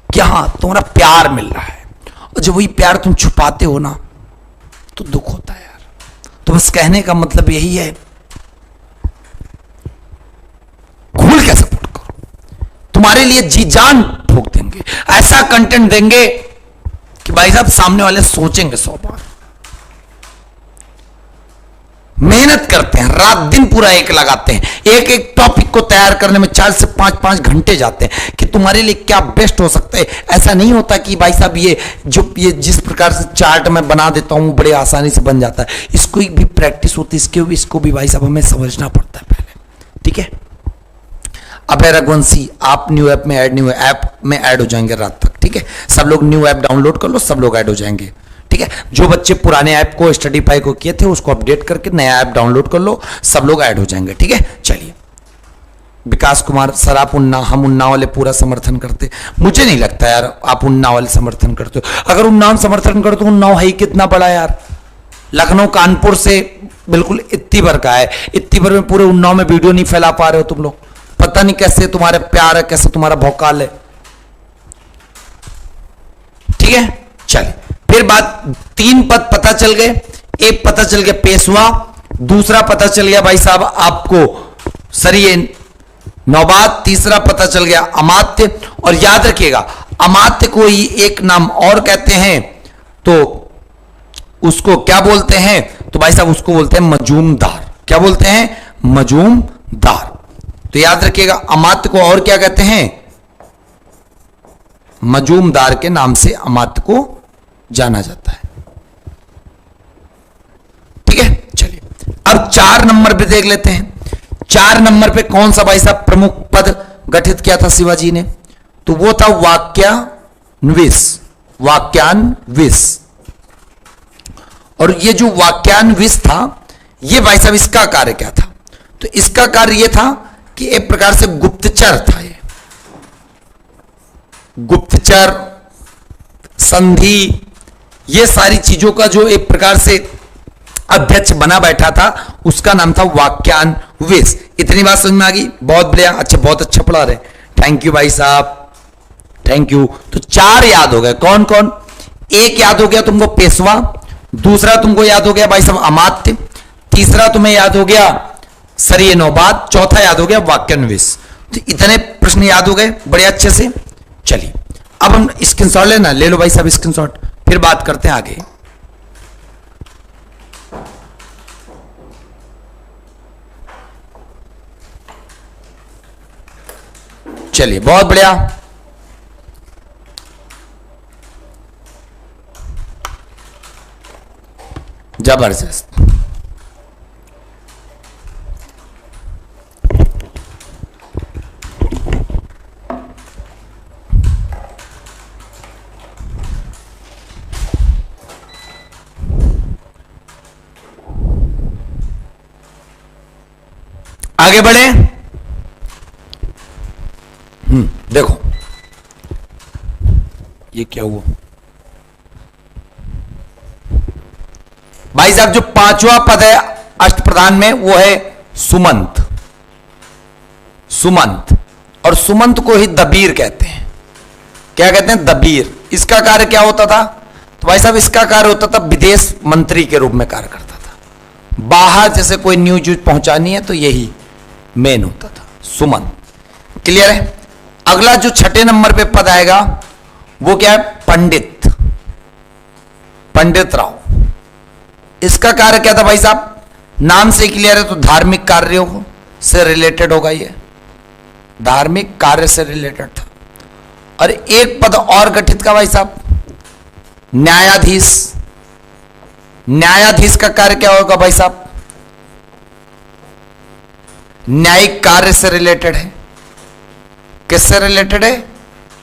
कि हाँ तुम्हारा प्यार मिल रहा है। और जब वही प्यार तुम छुपाते हो ना तो दुख होता है यार। तो बस कहने का मतलब यही है, खुल के सपोर्ट करो, तुम्हारे लिए जी जान ठोक देंगे, ऐसा कंटेंट देंगे कि भाई साहब सामने वाले सोचेंगे 100 बार। मेहनत करते हैं, रात दिन पूरा एक लगाते हैं, एक एक टॉपिक को तैयार करने में 4 से 5 घंटे जाते हैं कि तुम्हारे लिए क्या बेस्ट हो सकता है। ऐसा नहीं होता कि भाई साहब ये जिस प्रकार से चार्ट मैं बना देता हूं बड़े आसानी से बन जाता है। इसको भी प्रैक्टिस होती है, इसको भी भाई साहब हमें समझना पड़ता है पहले। ठीक है, अभय रघुवंशी आप न्यू ऐप में ऐड हो जाएंगे रात तक। ठीक है, सब लोग न्यू ऐप डाउनलोड कर लो, सब लोग ऐड हो जाएंगे। ठीक है, जो बच्चे पुराने ऐप को स्टडी पाई को किए थे उसको अपडेट करके नया ऐप डाउनलोड कर लो, सब लोग ऐड हो जाएंगे। ठीक है, चलिए। विकास कुमार सर आप हम उन्नाव वाले पूरा समर्थन करते। मुझे नहीं लगता यार आप उन्नाव वाले समर्थन करते हो। अगर उन्नाव समर्थन करते हो, उन्नाव है ही कितना बड़ा यार, लखनऊ कानपुर से बिल्कुल इतनी भर का है, इतनी भर में पूरे उन्नाव में वीडियो नहीं फैला पा रहे हो तुम लोग। पता नहीं कैसे तुम्हारे प्यार है, कैसे तुम्हारा भौकाल है। ठीक है, चलिए फिर बात, 3 पद पता चल गए। एक पता चल गया पेशवा, दूसरा पता चल गया भाई साहब आपको सरिये नौबात, तीसरा पता चल गया अमात्य। और याद रखिएगा अमात्य को ही एक नाम और कहते हैं, तो उसको क्या बोलते हैं, तो भाई साहब उसको बोलते हैं मजूमदार। क्या बोलते हैं? मजूमदार। तो याद रखिएगा अमात्य को और क्या कहते हैं? मजूमदार के नाम से अमात्य को जाना जाता है। ठीक है, चलिए अब 4 नंबर पे देख लेते हैं। 4 नंबर पे कौन सा भाई साहब प्रमुख पद गठित किया था शिवाजी ने? तो वो था वाक्यान्विस। वाक्यान्विस। और ये जो वाक्यान्विस था, ये भाई साहब इसका कार्य क्या था? तो इसका कार्य ये था कि एक प्रकार से गुप्तचर था। ये गुप्तचर, संधि, ये सारी चीजों का जो एक प्रकार से अध्यक्ष बना बैठा था, उसका नाम था वाक्यान्विस। इतनी बात समझ में आ गई? बहुत बढ़िया, अच्छा, बहुत अच्छा पढ़ा रहे, थैंक यू भाई साहब, थैंक यू। तो 4 याद हो गए। कौन कौन? एक याद हो गया तुमको पेशवा, दूसरा तुमको याद हो गया भाई साहब अमात्य, तीसरा तुम्हें याद हो गया सरिये नौबात, चौथा याद हो गया वाक्यान्विस। तो इतने प्रश्न याद हो गए बड़े अच्छे से। चलिए अब हम स्क्रीनशॉट लेना, ले लो भाई साहब स्क्रीनशॉट, फिर बात करते हैं आगे। चलिए बहुत बढ़िया, जबरदस्त। आगे बढ़े। देखो ये क्या हुआ भाई साहब, जो 5वां पद है अष्टप्रधान में वो है सुमंत। सुमंत, और सुमंत को ही दबीर कहते हैं। क्या कहते हैं? दबीर। इसका कार्य क्या होता था? तो भाई साहब इसका कार्य होता था विदेश मंत्री के रूप में कार्य करता था। बाहर जैसे कोई न्यूज पहुंचानी है तो यही मेन होता था, सुमंत। क्लियर है? अगला जो 6 नंबर पे पद आएगा वो क्या है? पंडित। पंडित राव। इसका कार्य क्या था भाई साहब? नाम से क्लियर है, तो धार्मिक कार्यों से रिलेटेड होगा, ये धार्मिक कार्य से रिलेटेड था। और एक पद और गठित का भाई साहब, न्यायाधीश। न्यायाधीश का कार्य क्या होगा भाई साहब? न्यायिक कार्य से रिलेटेड है। किससे रिलेटेड है?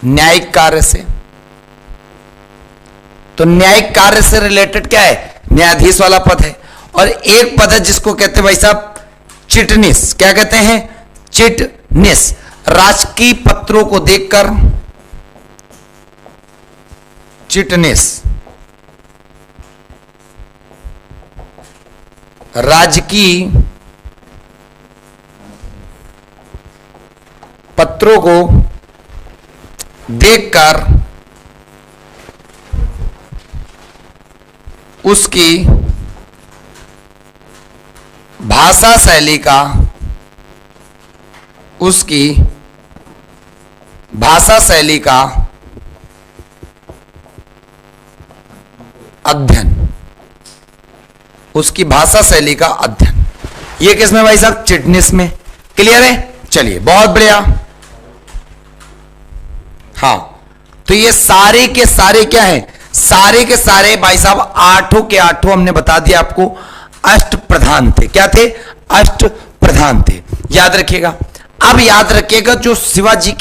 न्यायिक कार्य से। तो न्यायिक कार्य से रिलेटेड क्या है? न्यायाधीश वाला पद है। और एक पद है जिसको कहते हैं भाई साहब चिटनीस। क्या कहते हैं? चिटनीस। राजकीय पत्रों को देखकर चिटनीस, राजकीय पत्रों को देखकर उसकी भाषा शैली का, उसकी भाषा शैली का अध्ययन, उसकी भाषा शैली का अध्ययन। ये किसमें भाई साहब? चिटनीस में। क्लियर है? चलिए बहुत बढ़िया। हाँ, तो ये सारे के सारे क्या हैं? सारे के सारे भाई साहब 8 के 8 हमने बता दिया आपको, अष्ट प्रधान थे। क्या थे? अष्ट प्रधान थे। याद रखिएगा। अब याद रखिएगा जो शिवाजी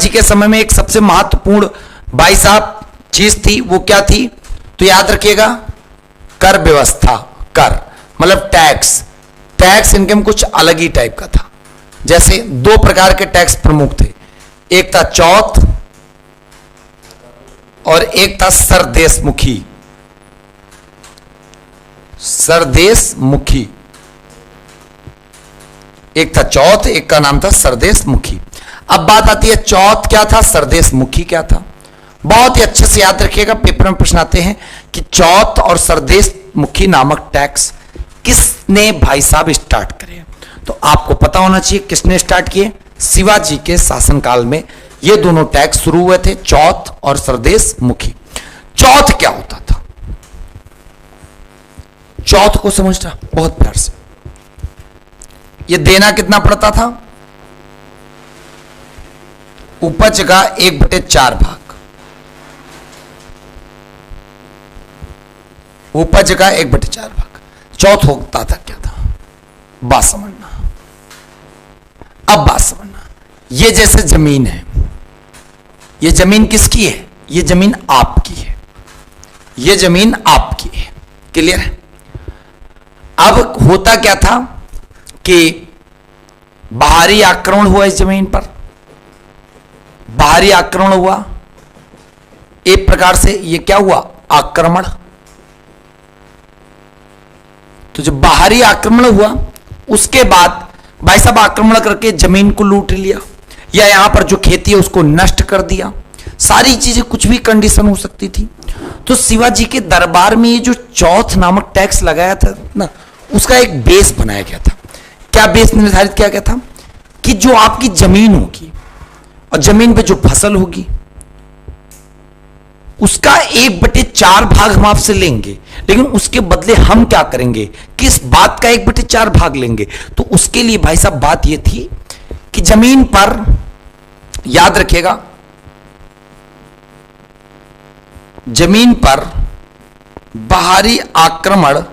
के समय में एक सबसे महत्वपूर्ण भाई साहब चीज थी, वो क्या थी? तो याद रखिएगा कर व्यवस्था। कर मतलब टैक्स। टैक्स इनकम कुछ अलग ही टाइप का था। जैसे 2 प्रकार के टैक्स प्रमुख थे, एक था चौथ और एक था सरदेशमुखी। सरदेश मुखी। एक था चौथ, एक का नाम था सरदेश मुखी। अब बात आती है चौथ क्या था, सरदेश मुखी क्या था। बहुत ही अच्छे से याद रखिएगा, पेपर में प्रश्न आते हैं कि चौथ और सरदेश मुखी नामक टैक्स किसने भाई साहब स्टार्ट करे। तो आपको पता होना चाहिए किसने स्टार्ट किए। शिवाजी के शासनकाल में ये दोनों टैक्स शुरू हुए थे, चौथ और सरदेश मुखी। चौथ क्या होता था, चौथ को समझना बहुत प्यार से। ये देना कितना पड़ता था, उपज का 1/4 भाग, उपज का 1/4 भाग। चौथ होता था क्या था, बात समझना। अब बात समझना, ये जैसे जमीन है, ये जमीन किसकी है, ये जमीन आपकी है, ये जमीन आपकी है। क्लियर है। अब होता क्या था कि बाहरी आक्रमण हुआ इस जमीन पर, बाहरी आक्रमण हुआ, एक प्रकार से ये क्या हुआ, आक्रमण। तो जब बाहरी आक्रमण हुआ उसके बाद भाई साहब आक्रमण करके जमीन को लूट लिया, या यहां पर जो खेती है उसको नष्ट कर दिया, सारी चीजें, कुछ भी कंडीशन हो सकती थी। तो शिवाजी के दरबार में ये जो चौथ नामक टैक्स लगाया था ना, उसका एक बेस बनाया गया था। क्या बेस निर्धारित किया गया था कि जो आपकी जमीन होगी और जमीन पे जो फसल होगी उसका 1/4 भाग हम आपसे लेंगे, लेकिन उसके बदले हम क्या करेंगे, किस बात का 1/4 भाग लेंगे। तो उसके लिए भाई साहब बात यह थी कि जमीन पर, याद रखिएगा, जमीन पर बाहरी आक्रमण,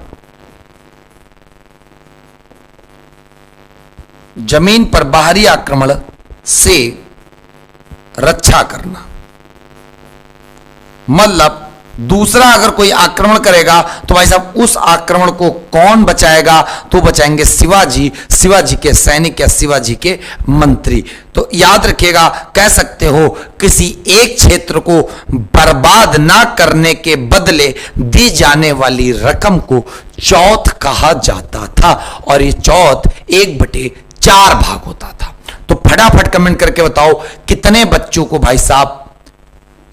जमीन पर बाहरी आक्रमण से रक्षा करना। मतलब दूसरा अगर कोई आक्रमण करेगा तो भाई साहब उस आक्रमण को कौन बचाएगा, तो बचाएंगे शिवाजी, शिवाजी के सैनिक या शिवाजी के मंत्री। तो याद रखिएगा, कह सकते हो किसी एक क्षेत्र को बर्बाद ना करने के बदले दी जाने वाली रकम को चौथ कहा जाता था, और ये चौथ 1/4 भाग होता था। तो फटाफट कमेंट करके बताओ कितने बच्चों को भाई साहब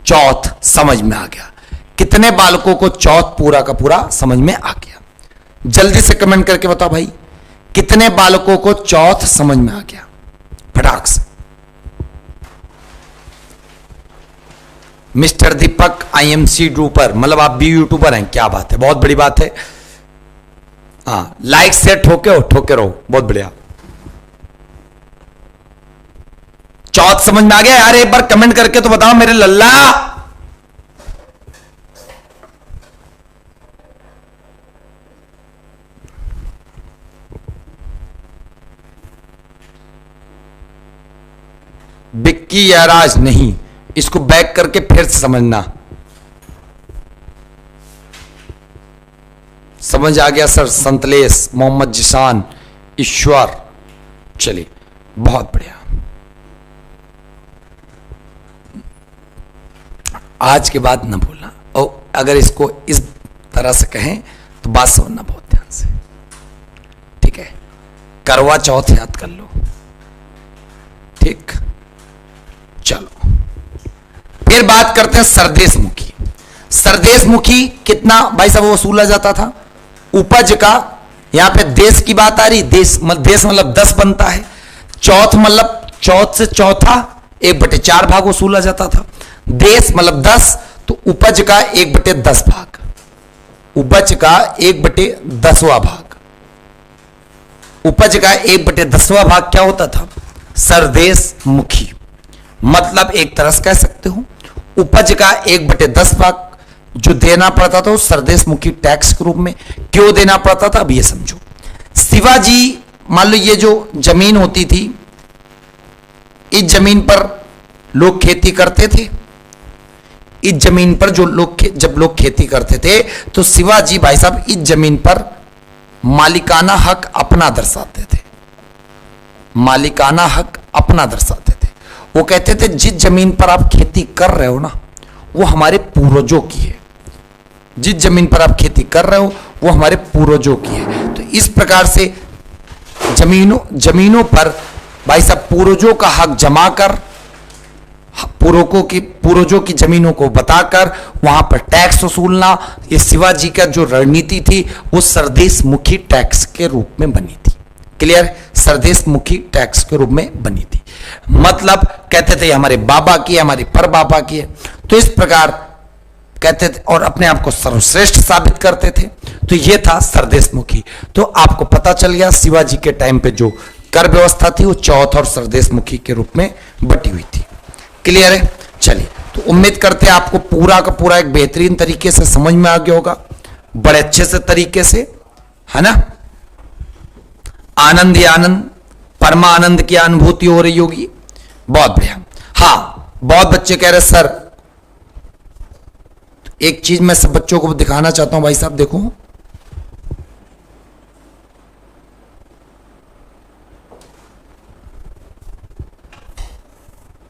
चौथ समझ में आ गया, कितने बालकों को चौथ पूरा का पूरा समझ में आ गया। जल्दी से कमेंट करके बताओ भाई, कितने बालकों को चौथ समझ में आ गया, फटाक से। मिस्टर दीपक IMC यूट्यूबर, मतलब आप भी यूट्यूबर हैं, क्या बात है, बहुत बड़ी बात है। हाँ, लाइक से ठोके रहो, बहुत बढ़िया। चौथ समझ में आ गया यार, एक बार कमेंट करके तो बताओ मेरे लल्ला। बिक्की या राज नहीं, इसको बैक करके फिर से समझना। समझ आ गया सर, संतलेश, मोहम्मद जिशान, ईश्वर, चलिए बहुत बढ़िया। आज के बाद ना भूलना, और अगर इसको इस तरह से कहें तो बात समझना बहुत ध्यान से, ठीक है। करवा चौथ याद कर लो, ठीक। चलो फिर बात करते हैं सरदेश मुखी। सरदेश मुखी कितना भाई साहब वसूला जाता था, उपज का, यहां पे देश की बात आ रही, देश मतलब 10 बनता है, चौथ मतलब चौथ से चौथा 1/4 भाग वसूला जाता था, देश मतलब 10, तो उपज का 1/10 भाग, उपज का 1/10वां भाग, उपज का 1/10वां भाग क्या होता था, सरदेश मुखी। मतलब एक तरह से कह सकते हो उपज का 1/10 भाग जो देना पड़ता था उस सरदेश मुखी टैक्स के रूप में। क्यों देना पड़ता था अब ये समझो। शिवाजी, मान लो ये जो जमीन होती थी, इस जमीन पर लोग खेती करते थे, इस जमीन पर जब लोग खेती करते थे तो शिवाजी भाई साहब इस जमीन पर मालिकाना हक अपना दर्शाते थे, मालिकाना हक अपना दर्शाते थे। वो कहते थे जिस जमीन पर आप खेती कर रहे हो ना वो हमारे पूर्वजों की है, जिस जमीन पर आप खेती कर रहे हो वो हमारे पूर्वजों की है। तो इस प्रकार से जमीनों पर भाई साहब पूर्वजों का हक जमा कर, पूर्वजों की जमीनों को बताकर वहां पर टैक्स वसूलना, ये शिवाजी का जो रणनीति थी वो सरदेश मुखी टैक्स के रूप में बनी थी। क्लियर? सरदेश मुखी टैक्स के रूप में बनी थी। मतलब कहते थे हमारे बाबा की है, हमारी परबाबा की है, तो इस प्रकार कहते थे और अपने आप को सर्वश्रेष्ठ साबित करते थे। तो ये था सरदेश मुखी। तो आपको पता चल गया शिवाजी के टाइम पे जो कर व्यवस्था थी वो चौथ और सरदेश मुखी के रूप में बटी हुई थी। क्लियर है? चलिए, तो उम्मीद करते हैं आपको पूरा का पूरा एक बेहतरीन तरीके से समझ में आ गया होगा, बड़े अच्छे से तरीके से, है ना? आनंद ही आनंद, परमानंद की अनुभूति हो रही होगी। बहुत बढ़िया। हाँ, बहुत बच्चे कह रहे सर, एक चीज मैं सब बच्चों को दिखाना चाहता हूं भाई साहब, देखो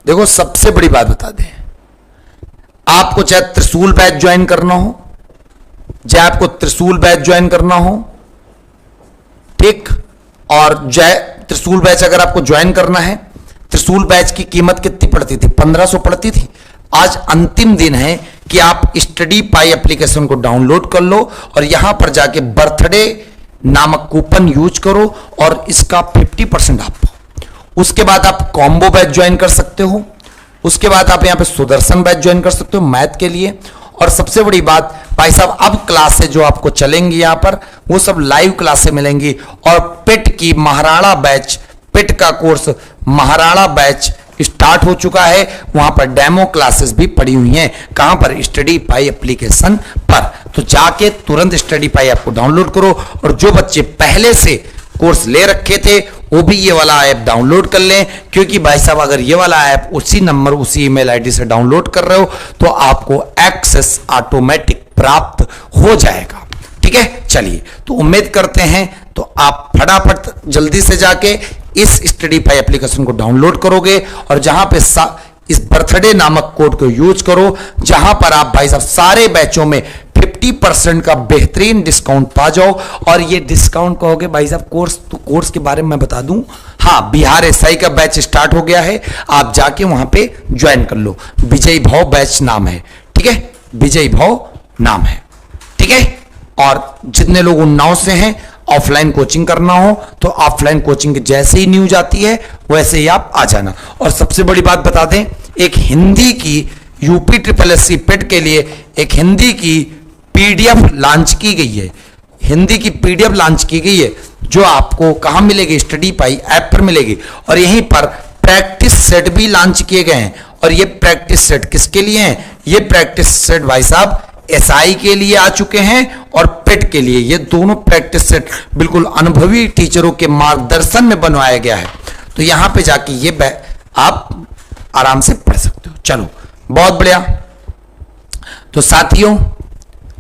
देखो, सबसे बड़ी बात बता दें, आपको चाहे त्रिशूल बैच ज्वाइन करना हो, चाहे आपको त्रिशूल बैच ज्वाइन करना हो, ठीक, और चाहे त्रिशूल बैच अगर आपको ज्वाइन करना है, त्रिशूल बैच की कीमत कितनी पड़ती थी? 1500 पड़ती थी। आज अंतिम दिन है कि आप स्टडी पाई एप्लीकेशन को डाउनलोड कर लो और यहां पर जाके बर्थडे नामक कूपन यूज करो और इसका 50% आप। उसके बाद आप कॉम्बो बैच ज्वाइन कर सकते हो, उसके बाद आप यहां पे सुदर्शन बैच ज्वाइन कर सकते हो मैथ के लिए। और सबसे बड़ी बात भाई साहब, अब क्लासें जो आपको चलेंगी यहां पर वो सब लाइव क्लासें मिलेंगी। और पिट की महाराणा बैच, पिट का कोर्स महाराणा बैच स्टार्ट हो चुका है, वहां पर डेमो क्लासेस भी पड़ी हुई हैं। कहां पर? स्टडी पाई एप्लीकेशन पर। तो जाके तुरंत स्टडी पाई ऐप को डाउनलोड करो और जो बच्चे पहले से कोर्स ले रखे थे वो भी ये वाला ऐप डाउनलोड कर लें, क्योंकि भाई साहब अगर ये वाला ऐप उसी नंबर उसी ईमेल आईडी से डाउनलोड कर रहे हो तो आपको एक्सेस ऑटोमेटिक प्राप्त हो जाएगा। ठीक है? चलिए, तो उम्मीद करते हैं तो आप फटाफट जल्दी से जाके इस स्टडी पाई एप्लीकेशन को डाउनलोड करोगे और जहां पे इस बर्थडे नामक कोड को यूज करो, जहां पर आप भाई साहब सारे बैचों में 50% का बेहतरीन डिस्काउंट पा जाओ। और ये डिस्काउंट कहोगे भाई साहब कोर्स, तो कोर्स के बारे में मैं बता दूं, हाँ, बिहार एसआई का बैच स्टार्ट हो गया है, आप जाके वहां पे ज्वाइन कर लो। विजय भाव बैच नाम है, ठीक है? विजय भाव नाम है, ठीक है? और जितने लोग उन्नाव से हैं, ऑफलाइन कोचिंग करना हो तो ऑफलाइन कोचिंग की जैसे ही न्यूज आती है वैसे ही आप आ जाना। और सबसे बड़ी बात बता दें, एक हिंदी की यूपी SSC पिट के लिए एक हिंदी की पीडीएफ लॉन्च की गई है, हिंदी की पीडीएफ लॉन्च की गई है, जो आपको कहां मिलेगी? स्टडी पाई ऐप पर मिलेगी। और यहीं पर प्रैक्टिस सेट भी लॉन्च किए गए हैं। और ये प्रैक्टिस सेट किसके लिए हैं? ये प्रैक्टिस सेट भाई साहब एसआई के लिए आ चुके हैं और पेट के लिए। ये दोनों प्रैक्टिस सेट बिल्कुल अनुभवी टीचरों के मार्गदर्शन में बनवाया गया है। तो यहां पे जाके ये आप आराम से पढ़ सकते हो। चलो, बहुत बढ़िया। तो साथियों,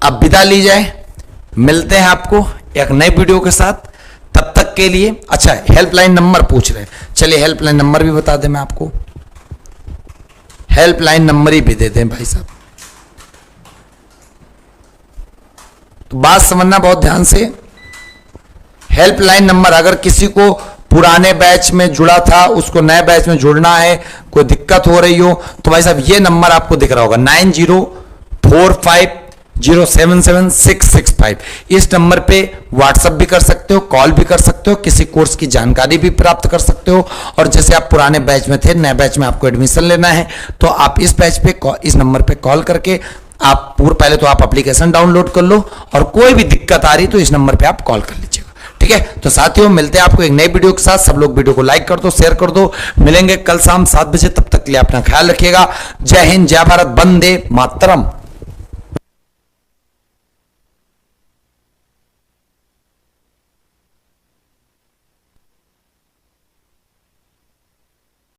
अब विदा ली जाए, मिलते हैं आपको एक नए वीडियो के साथ। तब तक के लिए, अच्छा, हेल्पलाइन नंबर पूछ रहे हैं, चलिए हेल्पलाइन नंबर भी बता दें मैं आपको, हेल्पलाइन नंबर ही भी दे दें भाई साहब। तो बात समझना बहुत ध्यान से। हेल्पलाइन नंबर, अगर किसी को पुराने बैच में जुड़ा था उसको नए बैच में जुड़ना है, कोई दिक्कत हो रही हो, तो भाई साहब ये नंबर आपको दिख रहा होगा 9045077665। इस नंबर पे व्हाट्सएप भी कर सकते हो, कॉल भी कर सकते हो, किसी कोर्स की जानकारी भी प्राप्त कर सकते हो। और जैसे आप पुराने बैच में थे, नए बैच में आपको एडमिशन लेना है तो आप इस बैच पे इस नंबर पे कॉल करके आप पहले तो आप एप्लीकेशन डाउनलोड कर लो और कोई भी दिक्कत आ रही तो इस नंबर पे आप कॉल कर लीजिएगा। ठीक है? तो साथियों, मिलते हैं आपको एक नए वीडियो के साथ। सब लोग वीडियो को लाइक कर दो, शेयर कर दो। मिलेंगे कल शाम 7 बजे, तब तक के लिए अपना ख्याल रखिएगा। जय हिंद, जय भारत, वंदे मातरम।